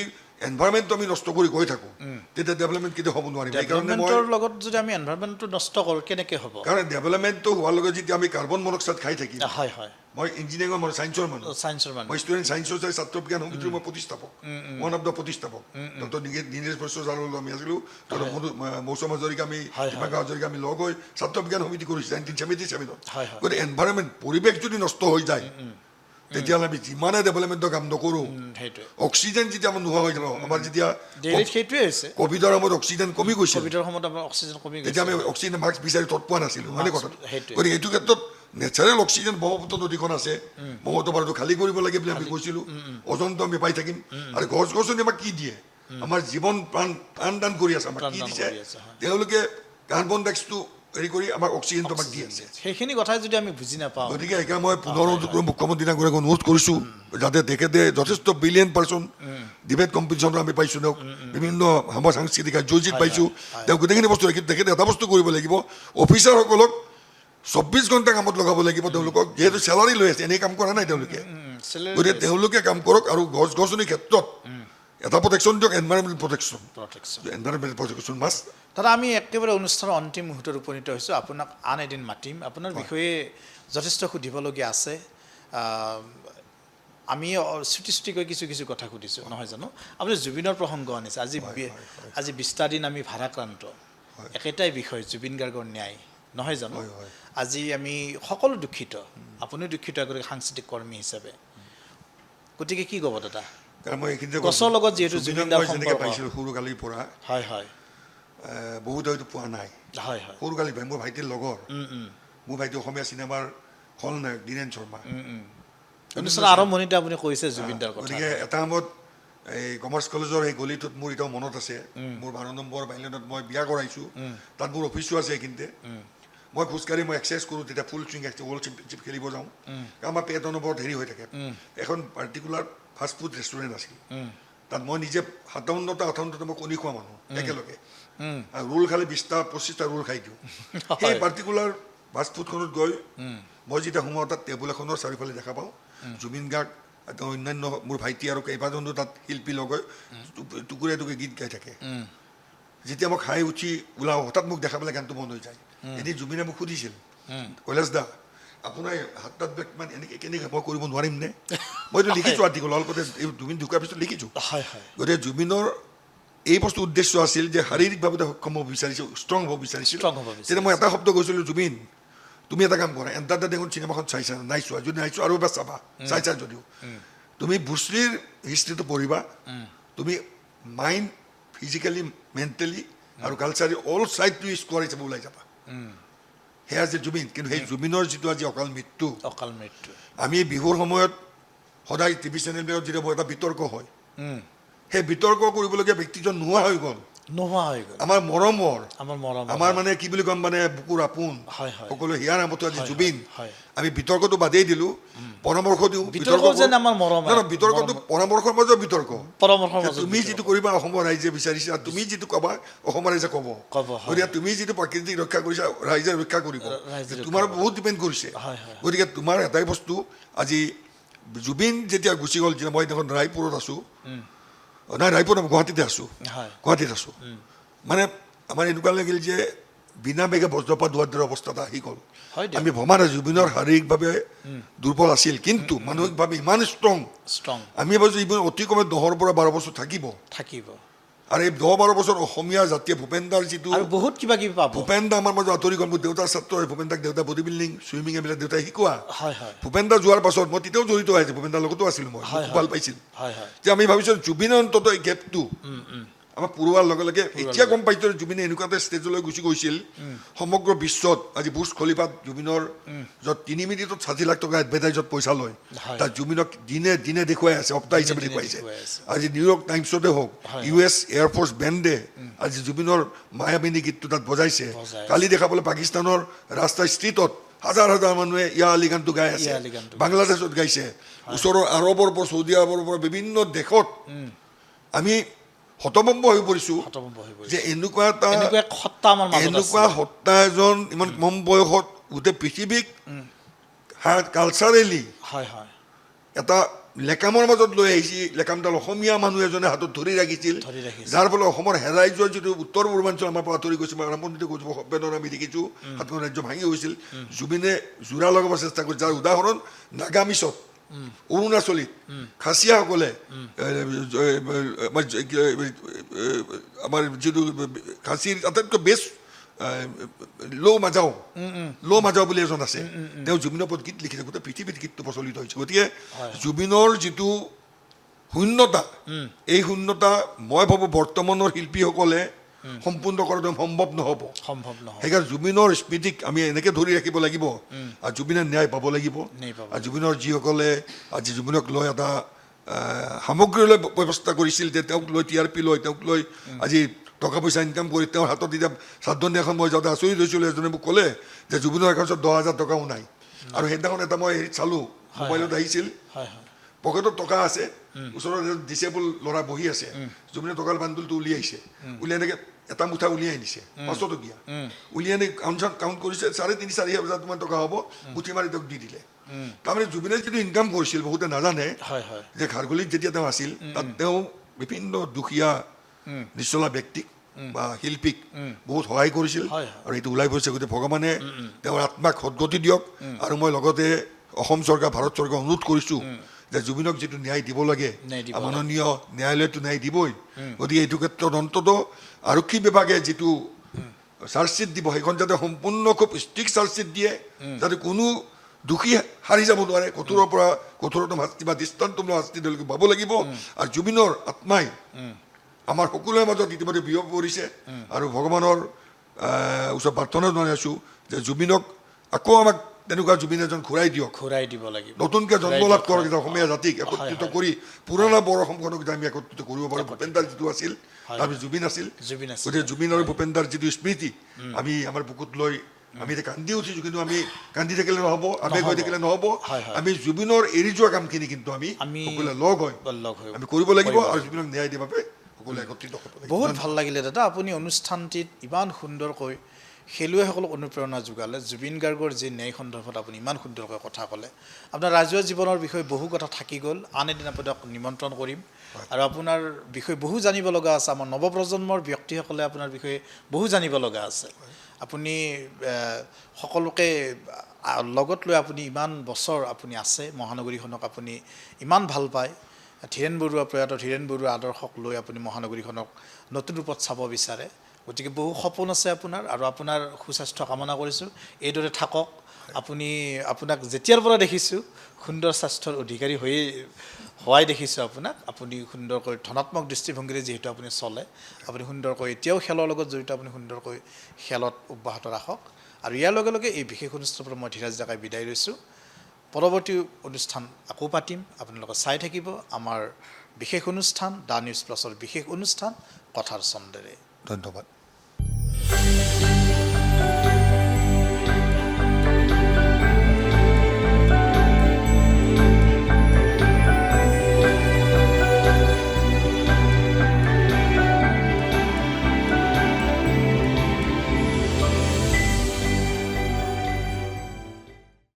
এনভাইৰনমেণ্টটো আমি নষ্ট কৰি গৈ থাকোঁ তেতিয়া ডেভেলপমেণ্ট কেতিয়াও হ'ব নোৱাৰিম। সেইকাৰণে মই লগত যদি আমি এনভাইৰনমেণ্টটো নষ্ট কৰোঁ কেনেকৈ হ'ব? কাৰণ ডেভেলপমেণ্টটো হোৱাৰ লগে যেতিয়া আমি কাৰ্বন মনক্সাইড খাই থাকিম। মই ইঞ্জিনিয়াৰিঙৰ মানুহ, চায়েন্সৰ মানুহ, মই ষ্টুডেণ্ট চায়েন্সৰ ছাত্ৰ বিজ্ঞান সমিতিৰ মই প্ৰতিষ্ঠাপক, ওৱান অফ দ্য প্ৰতিষ্ঠাপক। ডক্টৰ নীলেশ বৈশ্য ছাৰৰ আমি আছিলোঁ, মৌচুম হাজৰিকা, আমি হিমাংশু হাজৰিকা, আমি লগ হৈ ছাত্ৰ বিজ্ঞান সমিতি কৰিছোঁ 1977-ত। গতিকে এনভাইৰনমেণ্ট পৰিৱেশ যদি নষ্ট হৈ যায় তেতিয়াহ'লে আমি যিমানে ডেভেলপমেণ্টৰ কাম নকৰোঁ, অক্সিজেন যেতিয়া আমাৰ নোহোৱা হৈ যাব, আমাৰ যেতিয়া ক'ভিডৰ সময়ত অক্সিজেন কমি গৈছে, তেতিয়া আমি অক্সিজেন মাস্ক বিচাৰি তৎ পোৱা নাছিলোঁ, হয়নে কথাটো? গতিকে এইটো ক্ষেত্ৰত নেচাৰেল অক্সিজেন ব্ৰহ্মপুত্ৰ নদীখন আছে, ব্ৰহ্মপুত্ৰটো খালী কৰিব লাগে বুলি আমি কৈছিলোঁ, অজন্তা আমি পাই থাকিম। আৰু গছ গছনি আমাক কি দিয়ে? আমাৰ জীৱন প্ৰাণ দান কৰি আছে, আমাক কি দিছে? তেওঁলোকে কাৰ্বন ডাইঅক্সাইডটো হেৰি কৰি আমাক অক্সিজেনটো আমাক দি আছে। সেইখিনি কথাই যদি আমি বুজি নাপাওঁ, গতিকে সেইকাৰণে মই পুনৰ মুখ্যমন্ত্ৰী ডাঙৰীয়াক অনুৰোধ কৰিছোঁ যাতে তেখেতে যথেষ্ট বিলিয়ন পাৰ্চন ডিবেট কম্পিটিশ্যনত আমি পাইছোঁ তেওঁক, বিভিন্ন সাংস্কৃতিক কাৰ্যসূচীত পাইছোঁ, তেওঁ গোটেইখিনি বস্তু ৰাখি তেখেতে এটা বস্তু কৰিব লাগিব, অফিচাৰসকলক 24 ঘণ্টা কামত লগাব লাগিব তেওঁলোকক, যিহেতু চেলাৰী লৈ আছে, এনেই কাম কৰা নাই তেওঁলোকে। গতিকে তেওঁলোকে কাম কৰক আৰু গছ গছনিৰ ক্ষেত্ৰত এটা প্ৰটেকশ্যন দিয়ক, এনভাইৰনমেণ্ট প্ৰটেকশ্যন মাষ্ট। দাদা আমি একেবাৰে অনুষ্ঠানৰ অন্তিম মুহূৰ্তত উপনীত হৈছোঁ, আপোনাক আন এদিন মাতিম, আপোনাৰ বিষয়ে যথেষ্ট সুধিবলগীয়া আছে। আমি চুটি কিছু কিছু কথা সুধিছোঁ নহয় জানো, আপুনি জুবিনৰ প্ৰসংগ আনিছে, আজি 20টা দিন আমি ভাৰাক্ৰান্ত, একেটাই বিষয় জুবিন গাৰ্গৰ ন্যায় নহয় জানো। আজি আমি সকলো দুখিত, আপুনিও দুখিত এগৰাকী সাংস্কৃতিক কৰ্মী হিচাপে, গতিকে কি ক'ব দাদা? মই এইখিনিতে গছৰ লগত যিহেতু জুবিন দাৰ যেনেকৈ পাইছিলোঁ সৰুকালিৰ পৰা, হয় হয়, বহুত হয়তো পোৱা নাই, হয় হয়, সৰুকালি পাই মোৰ ভাইটিৰ লগৰ, মোৰ ভাইটি অসমীয়া চিনেমাৰ খলনায়ক দীনেন শৰ্মা। অনুষ্ঠানৰ আৰম্ভণিতে আপুনি কৈছে জুবিন দাৰ কথা। গতিকে এটা সময়ত এই কমাৰ্চ কলেজৰ এই গলিটোত মোৰ এতিয়াও মনত আছে, মোৰ 12 নম্বৰ বাইলেনত মই বিয়া কৰাইছোঁ, তাত মোৰ অফিচো আছে এইখিনিতে। মই খোজকাঢ়ি মই এক্সাৰচাইজ কৰোঁ, তেতিয়া ফুল চুইং ৱৰ্ল্ড চেম্পিয়নশ্বিপ খেলিব যাওঁ, কাৰণ আমাৰ পেটৰ ওপৰত হেৰি হৈ থাকে। এখন পাৰ্টিকুলাৰ ফাষ্ট ফুড ৰেষ্টুৰেণ্ট আছিল, তাত মই নিজে 57টা 58টা মই কণী খোৱা মানুহ একেলগে, আৰু ৰোল খালে 20টা 25টা ৰোল খাই দিওঁ। সেই পাৰ্টিকুলাৰ ফাষ্ট ফুডখনত গৈ মই যেতিয়া সোমাওঁ, তাত টেবুল এখনৰ চাৰিওফালে দেখা পাওঁ জুবিন গাৰ্গ, অন্যান্য মোৰ ভাইটি আৰু কেইবাজনো তাত শিল্পী লগ হৈ টুকুৰে টুকুৰে গীত গাই থাকে। যেতিয়া মই খাই উঠি ওলাওঁ, হঠাৎ মোক দেখা পালে গানটো মন হৈ যায়। এদিন জুবিনে মোক সুধিছিল, কৈলাশ দা আপোনাৰ 7টা বেগ মানে এনেকৈ কেনেকৈ মই কৰিব নোৱাৰিম নে? মইতো লিখিছোঁ আৰ্টিকল, অলপতে জুবিন ঢুকাৰ পিছত লিখিছোঁ। গতিকে জুবিনৰ এই বস্তু উদ্দেশ্য আছিল যে শাৰীৰিকভাৱে সক্ষম হ'ব বিচাৰিছিল, ষ্ট্ৰং হ'ব বিচাৰিছিল। তেতিয়া মই এটা শব্দ কৈছিলোঁ, জুবিন তুমি এটা কাম কৰা, এণ্টাৰ দেখোন চিনেমাখন চাইছা নাই চোৱা, যদি নাই চোৱা আৰু এবাৰ চাবা, চাইছা যদিও তুমি ব্ৰুচলিৰ হিষ্ট্ৰীটো পঢ়িবা, তুমি মাইণ্ড ফিজিকেলি মেণ্টেলি আৰু culturally all side to square হিচাপে ওলাই যাবা। সেয়া যে জুবিন, কিন্তু সেই জুবিনৰ যিটো আজি অকাল মৃত্যু, আমি বিহুৰ সময়ত সদায় টিভি চেনেলবিলাকত যেতিয়া এটা বিতৰ্ক হয়, সেই বিতৰ্ক কৰিবলগীয়া ব্যক্তিজন নোহোৱা হৈ গ'ল। আমাৰ মৰমৰ, আমাৰ মানে কি বুলি ক'ম, মানে বুকুৰ আপোন সকলো হিয়াৰ নামতো আজি জুবিন। আমি বিতৰ্কটো বাদেই দিলোঁ, পৰামৰ্শ দিওঁ। বিতৰ্কটো পৰামৰ্শৰ মাজত বিতৰ্ক, তুমি যিটো কৰিবা অসমৰ ৰাইজে বিচাৰিছে, আৰু তুমি যিটো ক'বা অসমৰ ৰাইজে ক'ব। গতিকে তুমি যিটো প্ৰাকৃতিক ৰক্ষা কৰিছা ৰাইজে ৰক্ষা কৰিব, তোমাৰ বহুত ডিপেণ্ড কৰিছে। গতিকে তোমাৰ এটাই বস্তু, আজি জুবিন যেতিয়া গুচি গ'ল, যেতিয়া মই দেখোন ৰায়পুৰত আছোঁ, নাই ৰায়পুৰ গুৱাহাটীতে আছোঁ, মানে আমাৰ এনেকুৱা লাগিল যে বিনা বেগে বজ্ৰপাত হোৱাৰ দৰে অৱস্থা এটা আহি গ'ল। আমি ভবা নাই জুবিনৰ শাৰীৰিকভাৱে দুৰ্বল আছিল, কিন্তু মানসিকভাৱে ইমান ষ্ট্ৰং। আমি ভাবিছোঁ ইমান অতি কমে 10 পৰা 12 বছৰ থাকিব। আৰু এই 10-12 বছৰ অসমীয়া জাতিয়ে ভূপেনদাৰ যিটো বহুত কিবা কিবি পাব। ভূপেনদা আমাৰ মাজত আঁতৰি গ'ল, মোৰ দেউতাৰ ছাত্ৰ, ভূপেনদাক দেউতা বডি বিল্ডিং চুইমিং এইবিলাক দেউতাই শিকোৱা। ভূপেনদা যোৱাৰ পাছত মই তেতিয়াও জড়িত হৈ আছোঁ, ভূপেনদাৰ লগতো আছিলোঁ, মই ভাল পাইছিল। যে আমি ভাবিছোঁ জুবিনৰ অন্তত এই গেপটো আমাৰ পুৰোৱাৰ লগে লগে এতিয়া গম পাইছোঁ জুবিনে এনেকুৱা এটা ষ্টেজলৈ গুচি গৈছিল, সমগ্ৰ বিশ্বত আজি বুৰ্জ খলিফাত জুবিনৰ য'ত 3 মিনিটত 60 লাখ টকা এডভাৰটাইজত পইচা লয়, তাত জুবিনক দিনে দিনে দেখুৱাই আছে, সপ্তাহ হিচাপে দেখুৱাইছে। আজি নিউয়ৰ্ক টাইমছতে হওক, US এয়াৰফ'ৰ্চ বেণ্ডে আজি জুবিনৰ মায়াবিনী গীতটো তাত বজাইছে। কালি দেখা পালে পাকিস্তানৰ ৰাস্তা ষ্ট্ৰীটত হাজাৰ হাজাৰ মানুহে ইয়া আলী গানটো গাই আছে, বাংলাদেশত গাইছে, ওচৰৰ আৰবৰ পৰা, চৌদি আৰবৰ পৰা বিভিন্ন দেশত আমি হতভম্ব হৈ পৰিছোঁ যে এনেকুৱা সত্তা এজন ইমান কম বয়সত গোটেই পৃথিৱীক কালচাৰেলি এটা লেকামৰ মাজত লৈ আহিছে। লেকামডাল অসমীয়া মানুহ এজনে হাতত ধৰি ৰাখিছিল, যাৰ ফলত অসমৰ হেৰাই যোৱা যিটো উত্তৰ পূৰ্বাঞ্চল আমাৰ পৰা আঁতৰি গৈছে। আৰম্ভণিতে কৈছোঁ সভ্যতাৰ আমি দেখিছোঁ 7খন ৰাজ্য ভাঙি গৈছিল, জুবিনে জোৰা লগাব চেষ্টা কৰিছিল, যাৰ উদাহৰণ নাগামিছত, অৰুণাচলীত খাচীয়াসকলে আমাৰ যিটো খাচীৰ আটাইতকৈ বেষ্ট ল' মাজাও বুলি এজন আছে, তেওঁ জুবিনৰ ওপৰত গীত লিখিছে, গোটেই পৃথিৱীত গীতটো প্ৰচলিত হৈছে। গতিকে জুবিনৰ যিটো শূন্যতা, এই শূন্যতা মই ভাবোঁ বৰ্তমানৰ শিল্পীসকলে সম্পূৰ্ণ কৰাটো সম্ভৱ নহ'ব। সেইকাৰণে জুবিনৰ স্মৃতিক আমি এনেকৈ ধৰি ৰাখিব লাগিব, আৰু জুবিনে ন্যায় পাব লাগিব। আৰু জুবিনৰ যিসকলে আজি জুবিনক লৈ এটা সামগ্ৰীলৈ ব্যৱস্থা কৰিছিল, যে তেওঁক লৈ TRP লৈ তেওঁক লৈ আজি টকা পইচা ইনকাম কৰি তেওঁৰ হাতত এতিয়া শ্ৰাদ্ধনি এখন মই যাওঁতে আচৰিত হৈছিলোঁ এজনে মোক ক'লে যে জুবিনৰ একাউণ্টত 10,000 টকাও নাই আৰু সেইদিনাখন এটা মই হেৰিত চালোঁ মোবাইলত আহিছিল পকেটত টকা আছে ওচৰত ডিচেবল ল'ৰা বহি আছে জুবিনে টকাৰ বান্দুলটো উলিয়াইছে উলিয়াই এনেকৈ এটা মুঠা উলিয়াই নিছে 500 টকীয়া উলিয়াই আনি কাউণ্ট কৰিছে 3,500-4,500 টকা হ'ব মুঠি মাৰি তেওঁক দি দিলে তাৰমানে জুবিনে যিটো ইনকাম কৰিছিল বহুতে নাজানে যে খাৰঘুলিত যেতিয়া তেওঁ আছিল তাত তেওঁ বিভিন্ন দুখীয়া নিচলা ব্যক্তিক বা শিল্পীক বহুত সহায় কৰিছিল আৰু এইটো ওলাই পৰিছে গতিকে ভগৱানে তেওঁৰ আত্মাক সদ্গতি দিয়ক আৰু মই লগতে অসম চৰকাৰ ভাৰত চৰকাৰ অনুৰোধ কৰিছোঁ যে জুবিনক যিটো ন্যায় দিব লাগে মাননীয় ন্যায়ালয়টো ন্যায় দিবই গতিকে এইটো ক্ষেত্ৰত অন্ততঃ আৰক্ষী বিভাগে যিটো চাৰ্জশ্বিট দিব সেইখন যাতে সম্পূৰ্ণ খুব ষ্ট্ৰিক্ট চাৰ্জশ্বিট দিয়ে যাতে কোনো দুখী হাৰি যাব নোৱাৰে কঠোৰৰ পৰা কঠোৰতম শাস্তি বা দৃষ্টান্তমূলক শাস্তি তেওঁলোকে পাব লাগিব আৰু জুবিনৰ আত্মাই আমাৰ সকলোৰে মাজত ইতিমধ্যে বিয়পি পৰিছে আৰু ভগৱানৰ ওচৰত প্ৰাৰ্থনা জনাইছোঁ যে জুবিনক আকৌ আমাক তেনেকুৱা জুবিন এজন ঘূৰাই দিব লাগিব নতুনকৈ জন্ম লাভ কৰক অসমীয়া জাতিক একত্ৰিত কৰি পুৰণা বৰ অসমখনক আমি একত্ৰিত কৰিব পাৰোঁ ভূপেনদাৰ যিটো আছিল তাৰপিছত জুবিন আছিল গতিকে জুবিন আৰু ভূপেনদাৰ যিটো স্মৃতি আমি আমাৰ বুকুত লৈ আমি এতিয়া কান্দি উঠিছোঁ কিন্তু আমি কান্দি থাকিলে নহ'ব আৱেগ হৈ থাকিলে নহ'ব আমি জুবিনৰ এৰি যোৱা কামখিনি কিন্তু আমি সকলোৱে লগ হৈ আমি কৰিব লাগিব আৰু জুবিনক ন্যায় দিয়াৰ বাবে সকলোৱে একত্ৰিত হ'ব লাগিব বহুত ভাল লাগিলে দাদা আপুনি অনুষ্ঠানটিত ইমান সুন্দৰকৈ খেলুৱৈসকলক অনুপ্ৰেৰণা যোগালে জুবিন গাৰ্গৰ যি ন্যায় সন্দৰ্ভত আপুনি ইমান সুন্দৰকৈ কথা ক'লে আপোনাৰ ৰাজহুৱা জীৱনৰ বিষয়ে বহু কথা থাকি গ'ল আন এদিন আপোনাক নিমন্ত্ৰণ কৰিম আৰু আপোনাৰ বিষয়ে বহু জানিব লগা আছে আমাৰ নৱপ্ৰজন্মৰ ব্যক্তিসকলে আপোনাৰ বিষয়ে বহু জানিব লগা আছে আপুনি সকলোকে লগত লৈ আপুনি ইমান বছৰ আপুনি আছে মহানগৰীখনক আপুনি ইমান ভাল পায় ধীৰেণ বৰুৱা প্ৰয়াত ধীৰেণ বৰুৱাৰ আদৰ্শক লৈ আপুনি মহানগৰীখনক নতুন ৰূপত চাব বিচাৰে গতিকে বহু সপোন আছে আপোনাৰ আৰু আপোনাৰ সুস্বাস্থ্য কামনা কৰিছোঁ এইদৰে থাকক আপুনি আপোনাক যেতিয়াৰ পৰা দেখিছোঁ সুন্দৰ স্বাস্থ্যৰ অধিকাৰী হোৱাই দেখিছোঁ আপোনাক আপুনি সুন্দৰকৈ ধনাত্মক দৃষ্টিভংগীৰে যিহেতু আপুনি চলে আপুনি সুন্দৰকৈ এতিয়াও খেলৰ লগত জড়িত আপুনি সুন্দৰকৈ খেলত অব্যাহত ৰাখক আৰু ইয়াৰ লগে লগে এই বিশেষ অনুষ্ঠানৰ পৰা মই ধীৰাজ ডেকাই বিদায় লৈছোঁ পৰৱৰ্তী অনুষ্ঠান আকৌ পাতিম আপোনালোকে চাই থাকিব আমাৰ বিশেষ অনুষ্ঠান দা নিউজ প্লাছৰ বিশেষ অনুষ্ঠান কথাৰ চন্দেৰে ধন্যবাদ